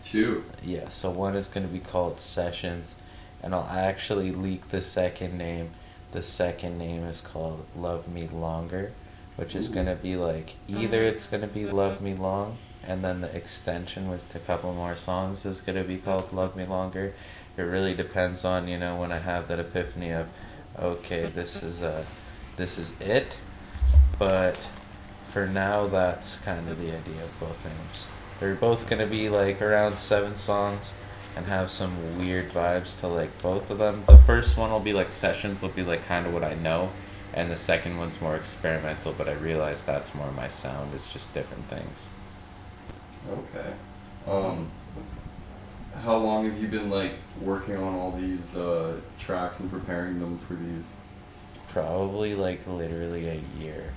2? Yeah, so one is going to be called Sessions, and I'll actually leak the second name. The second name is called Love Me Longer, which is going to be like, either it's going to be Love Me Long, and then the extension with a couple more songs is going to be called Love Me Longer. It really depends on, you know, when I have that epiphany of, okay, this is it. But for now, that's kind of the idea of both names. They're both going to be like around 7 songs and have some weird vibes to like both of them. The first one will be like Sessions, will be like kind of what I know, and the second one's more experimental, but I realize that's more my sound, it's just different things. Okay. How long have you been like working on all these tracks and preparing them for these? Probably like literally a year.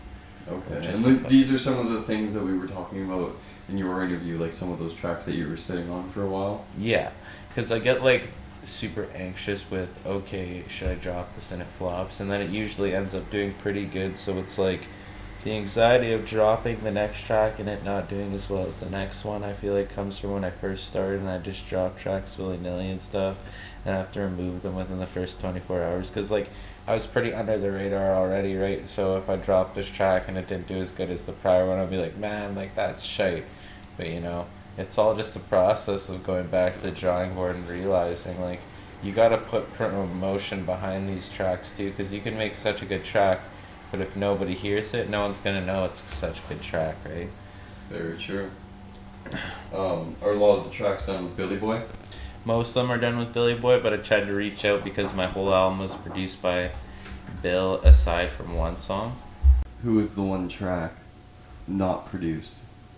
Okay. And these are some of the things that we were talking about in your interview, like some of those tracks that you were sitting on for a while? Yeah, because I get like super anxious with, okay, should I drop this, and it flops, and then it usually ends up doing pretty good. So it's like the anxiety of dropping the next track and it not doing as well as the next one, I feel like comes from when I first started and I just dropped tracks willy-nilly and stuff, and I have to remove them within the first 24 hours, because like I was pretty under the radar already, right? So if I dropped this track and it didn't do as good as the prior one, I'd be like, man, like that's shite. But you know, it's all just the process of going back to the drawing board and realizing like you gotta put promotion behind these tracks too, because you can make such a good track, but if nobody hears it, no one's gonna know it's such a good track, right? Very true. Are a lot of the tracks done with Billy Boy? Most of them are done with Billy Boy, but I tried to reach out because my whole album was produced by Bill, aside from one song. Who is the one track not produced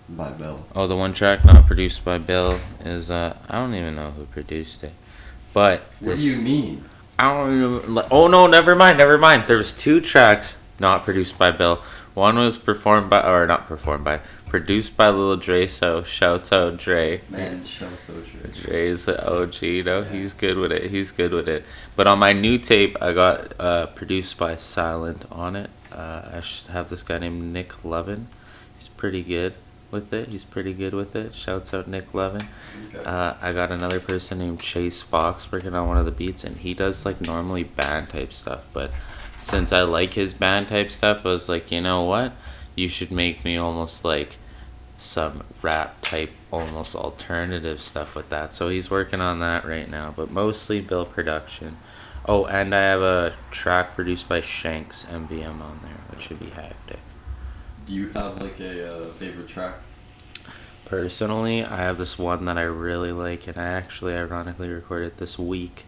by Bill? Oh, the one track not produced by Bill is I don't even know who produced it, but What do you mean? I don't even. Oh no, never mind. There was 2 tracks not produced by Bill. One was produced by Lil Dre. So shouts out Dre. Man, shouts out Dre. Dre's the OG. You know, he's good with it. But on my new tape, I got produced by Silent on it. I should have this guy named Nick Levin. He's pretty good with it. Shouts out Nick Levin. Okay. I got another person named Chase Fox working on one of the beats, and he does like normally band type stuff, but since I like his band type stuff, I was like, you know what? You should make me almost like some rap type, almost alternative stuff with that. So he's working on that right now, but mostly Bill production. Oh, and I have a track produced by Shanks MBM on there, which should be hectic. Do you have like a favorite track? Personally, I have this one that I really like, and I actually ironically recorded this week.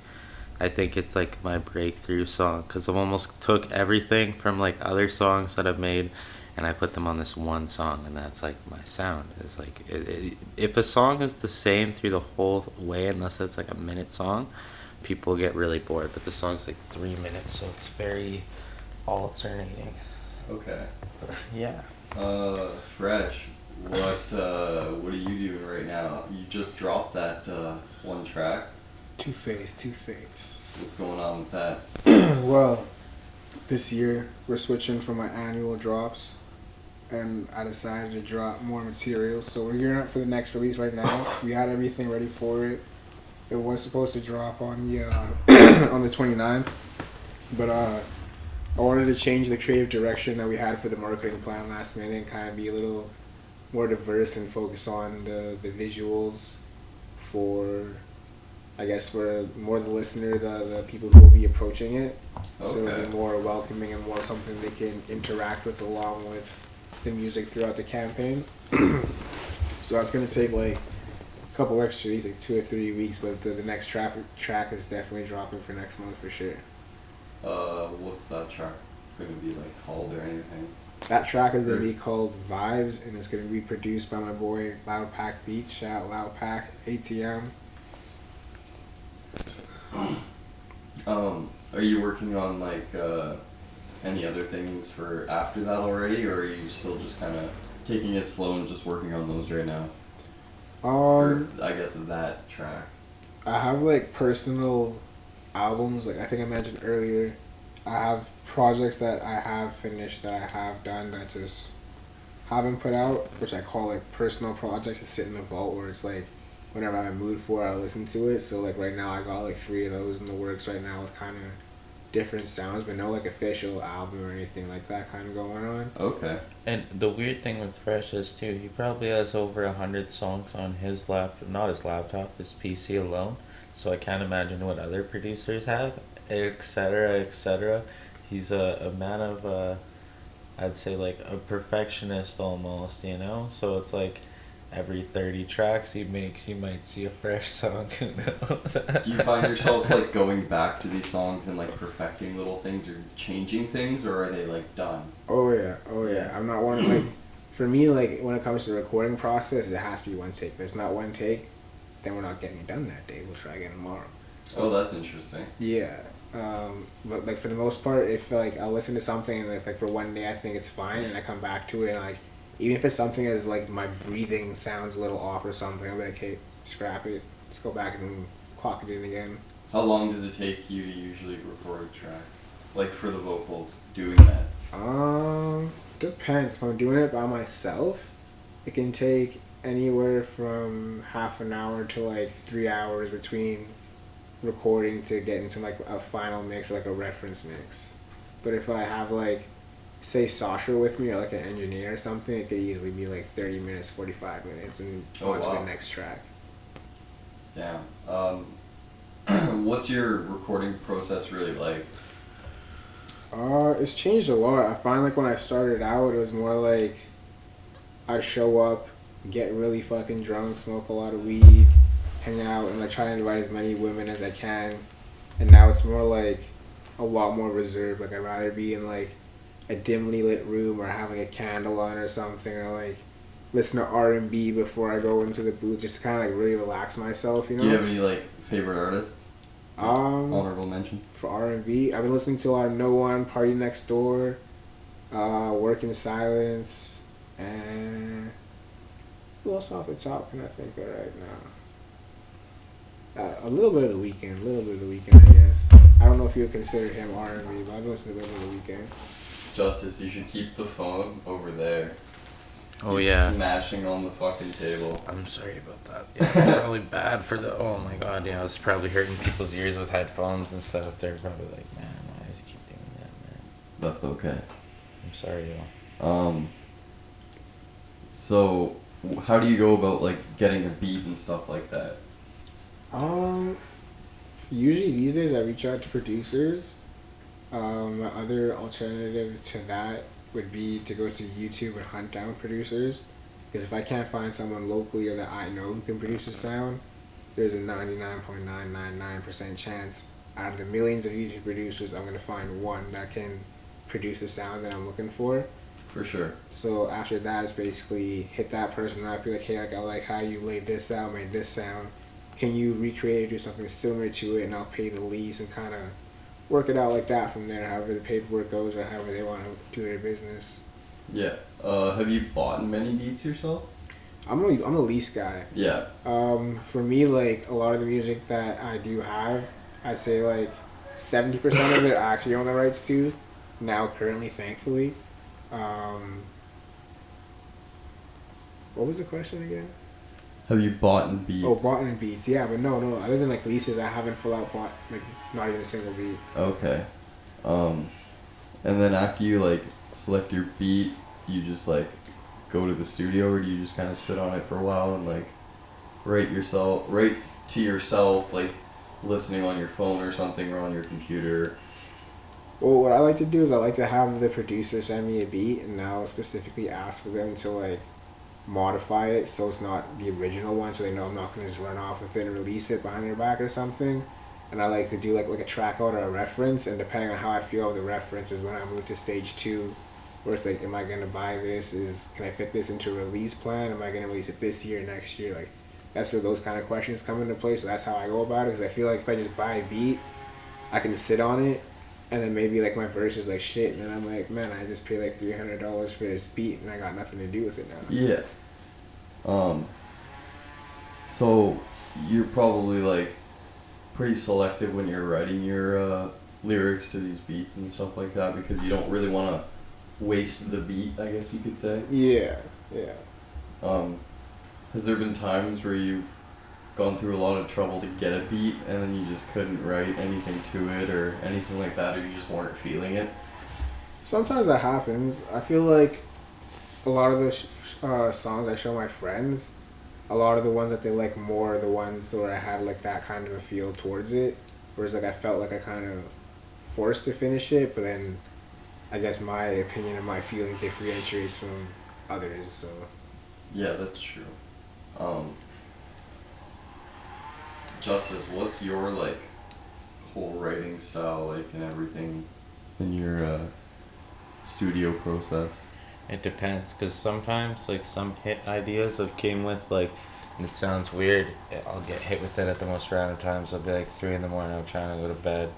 I think it's like my breakthrough song, because I've almost took everything from like other songs that I've made and I put them on this one song, and that's like my sound. It's like if a song is the same through the whole way, unless it's like a minute song, people get really bored, but the song's like 3 minutes, so it's very alternating. Okay. Yeah. Phresh, what are you doing right now? You just dropped that one track. Two-Face. What's going on with that? Well, this year we're switching from my annual drops, and I decided to drop more material. So we're gearing up for the next release right now. We had everything ready for it. It was supposed to drop on the on the 29th, but I wanted to change the creative direction that we had for the marketing plan last minute and kind of be a little more diverse and focus on the visuals for, I guess, for more the listener, the people who will be approaching it. Okay. So it'll be more welcoming and more something they can interact with along with the music throughout the campaign. So that's going to take like a couple extra weeks, like 2 or 3 weeks, but the next track is definitely dropping for next month for sure. What's that track going to be like called or anything? That track is going to be called Vibes, and it's going to be produced by my boy Loud Pack Beats. Shout out Loud Pack, ATM. Are you working on like any other things for after that already, or are you still just kind of taking it slow and just working on those right now? Or I guess that track. I have like personal albums, like I think I mentioned earlier. I have projects that I have finished, that I have done, that I just haven't put out, which I call like personal projects that sit in the vault, where it's like whenever I'm in the mood for it, I listen to it. So like right now I got like 3 of those in the works right now with kind of different sounds, but no like official album or anything like that kind of going on. Okay. And the weird thing with Phresh is too, he probably has over 100 songs on his not his laptop, his PC alone. So I can't imagine what other producers have, etc., etc. He's a man of, I'd say like a perfectionist almost, you know? So it's like every 30 tracks he makes, you might see a Phresh song. Who knows? Do you find yourself like going back to these songs and like perfecting little things or changing things, or are they like done? Oh yeah. I'm not one like, for me, like when it comes to the recording process, it has to be one take. If it's not one take, then we're not getting it done that day. We'll try again tomorrow. Oh, that's interesting. Yeah. But like for the most part, if like I'll listen to something and if like for one day I think it's fine and I come back to it and like even if it's something as like my breathing sounds a little off or something, I'll be like, hey, scrap it. Let's go back and clock it in again. How long does it take you to usually record a track? Like for the vocals, doing that? Depends. If I'm doing it by myself, it can take anywhere from half an hour to like 3 hours between recording to get into like a final mix or like a reference mix. But if I have like, say Sasha with me or like an engineer or something, it could easily be like 30 minutes, 45 minutes and on to the next track. Damn. What's your recording process really like? It's changed a lot. I find like when I started out, it was more like I'd show up, get really fucking drunk, smoke a lot of weed, hang out, and like try to invite as many women as I can. And now it's more like a lot more reserved. Like I'd rather be in like a dimly lit room or having a candle on or something, or like listen to R&B before I go into the booth, just to kind of like really relax myself. You know. Do you have any like favorite artists? Honorable mention for R&B. I've been listening to a lot of No One, Party Next Door, Work in Silence, and who else off the top can I think of right now? A little bit of The Weeknd, I guess. I don't know if you would consider him R&B, but I've been listening to a little bit of The Weeknd. Justice, you should keep the phone over there. Oh, He's yeah. smashing on the fucking table. I'm sorry about that. Yeah, it's probably bad for the. Oh my god, yeah, it's probably hurting people's ears with headphones and stuff. They're probably like, man, why does he keep doing that, man? That's okay. I'm sorry, yo. So, how do you go about like getting a beat and stuff like that? Usually these days I reach out to producers. My other alternative to that would be to go to YouTube and hunt down producers, because if I can't find someone locally or that I know who can produce a sound, there's a 99.999% chance out of the millions of YouTube producers I'm going to find one that can produce the sound that I'm looking for. For sure. So after that, it's basically hit that person up, be like, hey, like, I like how you laid this out, made this sound. Can you recreate or do something similar to it, and I'll pay the least, and kind of work it out like that from there, however the paperwork goes or however they want to do their business. Yeah. Have you bought many beats yourself? I'm a lease guy. Yeah. For me, like, a lot of the music that I do have, I'd say like 70% of it I actually own the rights to now currently, thankfully. What was the question again? Have you bought beats? Oh, bought beats. Yeah, but no. Other than like leases, I haven't full out bought like not even a single beat. Okay. And then after you like select your beat, you just like go to the studio, or do you just kind of sit on it for a while and like write to yourself, like listening on your phone or something, or on your computer? Well, what I like to do is I like to have the producer send me a beat, and I'll specifically ask for them to like modify it so it's not the original one, so they know I'm not going to just run off with it and release it behind their back or something. And I like to do like a track out or a reference, and depending on how I feel with the reference is when I move to stage 2, where it's like, am I going to buy this? Can I fit this into a release plan? Am I going to release it this year, next year? Like, that's where those kind of questions come into play. So that's how I go about it, because I feel like if I just buy a beat, I can sit on it, and then maybe like my verse is like shit, and then I'm like, man, I just paid like $300 for this beat, and I got nothing to do with it now. Yeah. So you're probably like pretty selective when you're writing your lyrics to these beats and stuff like that, because you don't really want to waste the beat, I guess you could say. Yeah. Has there been times where you've gone through a lot of trouble to get a beat and then you just couldn't write anything to it or anything like that, or you just weren't feeling it? Sometimes that happens. I feel like a lot of the songs I show my friends, a lot of the ones that they like more are the ones where I had like that kind of a feel towards it, whereas like I felt like I kind of forced to finish it, but then I guess my opinion and my feeling differentiates from others. So yeah, that's true. Justice, what's your like whole writing style like and everything in your studio process? It depends, because sometimes like some hit ideas have came with like, and it sounds weird, I'll get hit with it at the most random times. I'll be like 3 a.m, I'm trying to go to bed,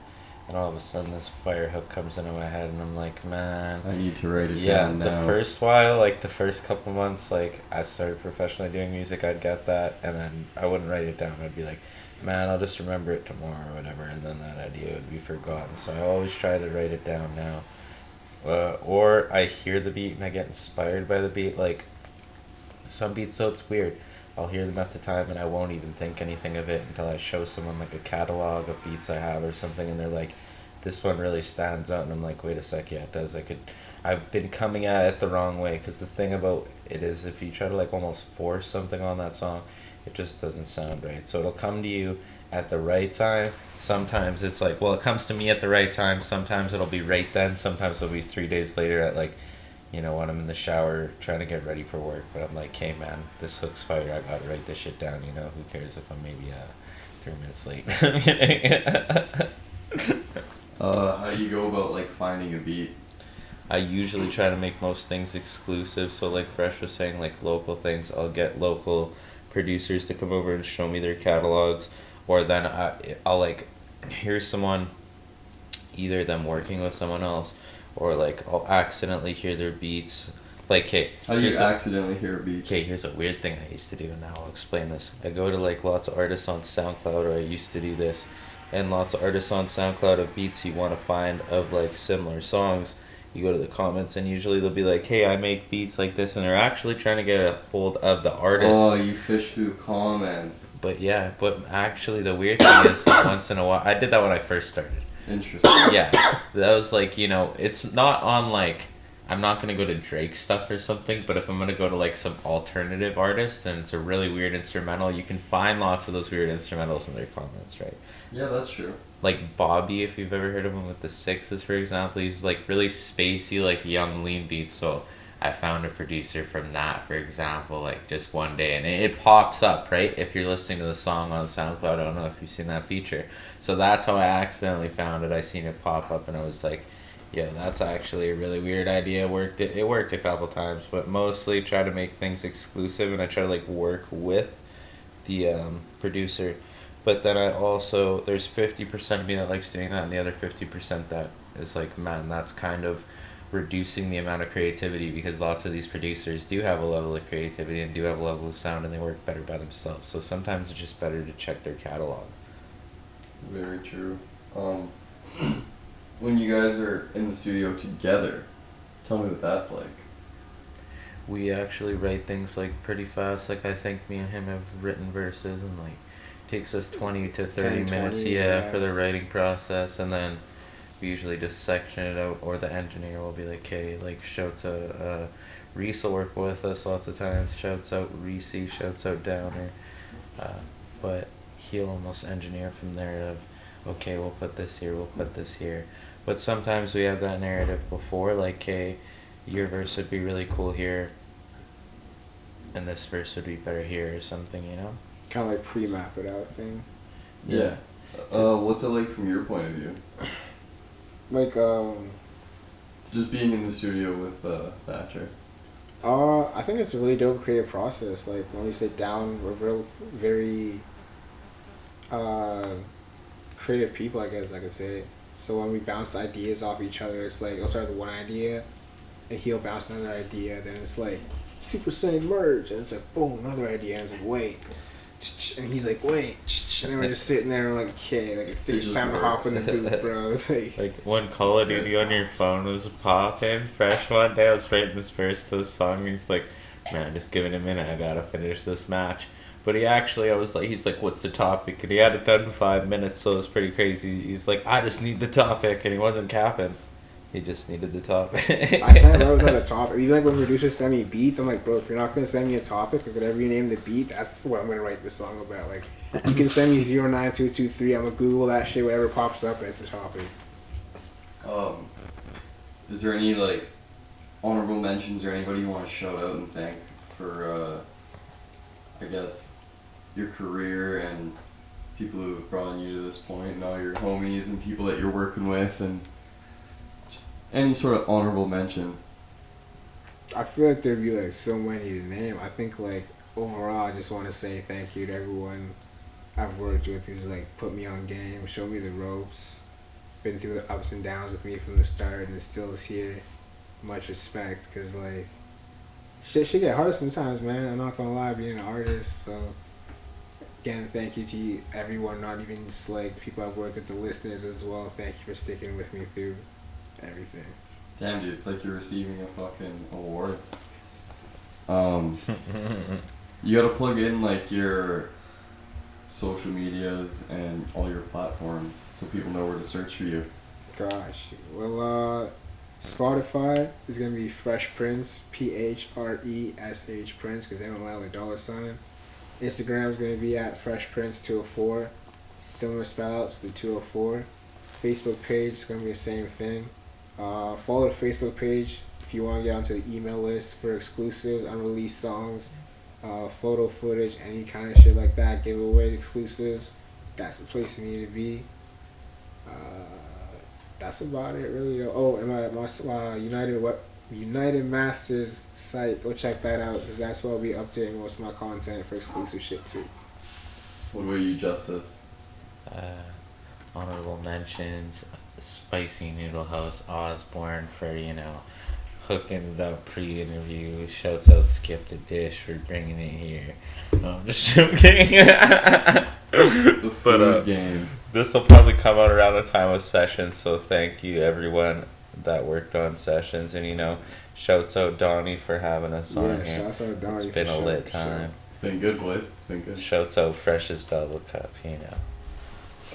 and all of a sudden this fire hook comes into my head, and I'm like, man, I need to write it down now. The first while, like the first couple months, like I started professionally doing music, I'd get that, and then I wouldn't write it down. I'd be like, man, I'll just remember it tomorrow or whatever, and then that idea would be forgotten. So I always try to write it down now. Or I hear the beat and I get inspired by the beat. Like, some beats, so it's weird. I'll hear them at the time and I won't even think anything of it until I show someone like a catalog of beats I have or something, and they're like, this one really stands out, and I'm like, wait a sec, yeah, it does. I've been coming at it the wrong way, because the thing about it is if you try to like almost force something on that song, it just doesn't sound right. So it'll come to you at the right time. Sometimes it's like, well, it comes to me at the right time. Sometimes it'll be right then. Sometimes it'll be 3 days later at like, you know, when I'm in the shower trying to get ready for work. But I'm like, hey man, this hook's fire. I gotta write this shit down. You know, who cares if I'm maybe 3 minutes late? How do you go about like finding a beat? I usually try to make most things exclusive. So like Phresh was saying, like local things, I'll get local producers to come over and show me their catalogs, or then I'll like hear someone, either them working with someone else, or like I'll accidentally hear their beats. Like, hey, How do you accidentally hear a beat? okay, here's a weird thing I used to do, and now I'll explain this. I go to like lots of artists on SoundCloud, or I used to do this, and lots of artists on SoundCloud of beats you want to find of like similar songs. You go to the comments, and usually they'll be like, hey, I make beats like this, and they're actually trying to get a hold of the artist. Oh, you fish through comments. But yeah, but actually the weird thing is, once in a while, I did that when I first started. Interesting. Yeah, that was like, you know, it's not on like, I'm not going to go to Drake stuff or something, but if I'm going to go to like some alternative artist and it's a really weird instrumental, you can find lots of those weird instrumentals in their comments, right? Yeah, that's true. Like Bobby, if you've ever heard of him with the Sixes, for example, he's like really spacey, like young, lean beats. So I found a producer from that, for example, like just one day, and it pops up, right? If you're listening to the song on SoundCloud, I don't know if you've seen that feature. So that's how I accidentally found it. I seen it pop up, and I was like, yeah, that's actually a really weird idea. It worked a couple times, but mostly try to make things exclusive, and I try to like work with the producer. But then I also, there's 50% of me that likes doing that, and the other 50% that is like, man, that's kind of reducing the amount of creativity, because lots of these producers do have a level of creativity and do have a level of sound, and they work better by themselves. So sometimes it's just better to check their catalog. Very true. When you guys are in the studio together, tell me what that's like. We actually write things like pretty fast. Like I think me and him have written verses, and like takes us 20 to 30 minutes, yeah, for the writing process, and then we usually just section it out, or the engineer will be like, hey, like shouts out, Reese will work with us lots of times, shouts out Reese, shouts out Downer, but he'll almost engineer from there of, okay, we'll put this here, we'll put this here. But sometimes we have that narrative before, like, hey, your verse would be really cool here, and this verse would be better here, or something, you know? Kind of like pre-map it out thing. Yeah. What's it like from your point of view? Like, Just being in the studio with Thatcher. I think it's a really dope creative process. Like, when we sit down, we're very creative people, I guess I could say. So when we bounce ideas off each other, it's like, I'll start with one idea, and he'll bounce another idea, then it's like, Super Saiyan merge, and it's like, boom, another idea, and it's like, wait. And he's like, wait. And then we're just sitting there, and we're like, okay, like, I think it's time to hop in the booth, bro. Like when Call of Duty on your phone was popping, Phresh one day I was writing this verse to the song, and he's like, man, just give it a minute, I gotta finish this match. But he's like, what's the topic? And he had it done in 5 minutes, so it was pretty crazy. He's like, I just need the topic, and he wasn't capping. He just needed the topic. I can't write without a topic. Even like when producers send me beats, I'm like, bro, if you're not gonna send me a topic or whatever you name the beat, that's what I'm gonna write the song about. Like, you can send me 09223. I'm gonna Google that shit, whatever pops up as the topic. Is there any like honorable mentions or anybody you want to shout out and thank for, I guess, your career and people who have brought you to this point, and all your homies and people that you're working with, and just any sort of honorable mention? I feel like there'd be like so many to name. I think like overall, I just want to say thank you to everyone I've worked with who's like put me on game, showed me the ropes, been through the ups and downs with me from the start, and still is here. Much respect, because like shit get hard sometimes, man. I'm not gonna lie, being an artist, so again, thank you to everyone, not even just like people I've worked with, the listeners as well. Thank you for sticking with me through everything. Damn, dude, it's like you're receiving a fucking award. You gotta plug in like your social medias and all your platforms so people know where to search for you. Gosh, well, Spotify is gonna be Phresh Prince, Phresh Prince, because they don't allow the $. Instagram is gonna be at Phresh Prince 204, similar spell out to the 204. Facebook page is gonna be the same thing. Follow the Facebook page if you want to get onto the email list for exclusives, unreleased songs, photo footage, any kind of shit like that, giveaway exclusives. That's the place you need to be. That's about it, really. Oh, and my United Masters site. Go check that out, because that's where I'll be updating most of my content for exclusive shit too. What about you, Justice? Honorable mentions: Spicy Noodle House Osborne for hooking it up pre-interview. Shouts out Skip the Dish for bringing it here. No, I'm just joking. The food game. This will probably come out around the time of sessions, so thank you everyone that worked on sessions, and shouts out Donnie for having us on here. Shouts out Donnie. It's been a lit time. It's been good, boys. It's been good. Shouts out Fresh's Double Cup.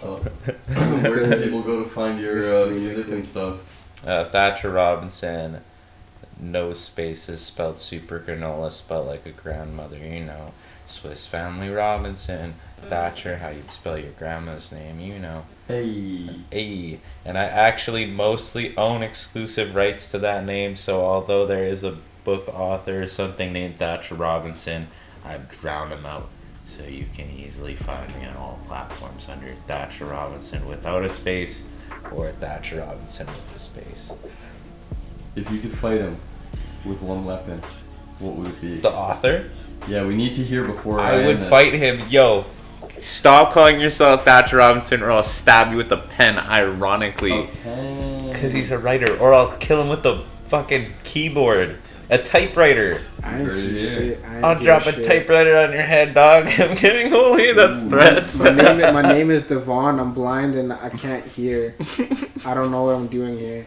Where can people go to find your music and stuff? Thatcher Robinson, no spaces, spelled super granola, spelled like a grandmother. Swiss Family Robinson. Thatcher, how you'd spell your grandma's name, Hey. And I actually mostly own exclusive rights to that name, so although there is a book author or something named Thatcher Robinson, I've drowned him out. So you can easily find me on all platforms under Thatcher Robinson without a space, or Thatcher Robinson with a space. If you could fight him with one weapon, what would it be? The author? Yeah, we need to hear before I would fight him. Yo, stop calling yourself Thatcher Robinson, or I'll stab you with a pen, ironically. Because he's a writer. Or I'll kill him with the fucking keyboard. A typewriter. I ain't see shit. I'll drop a typewriter on your head, dog. I'm getting holy. That's threats. My name is Devon. I'm blind and I can't hear. I don't know what I'm doing here.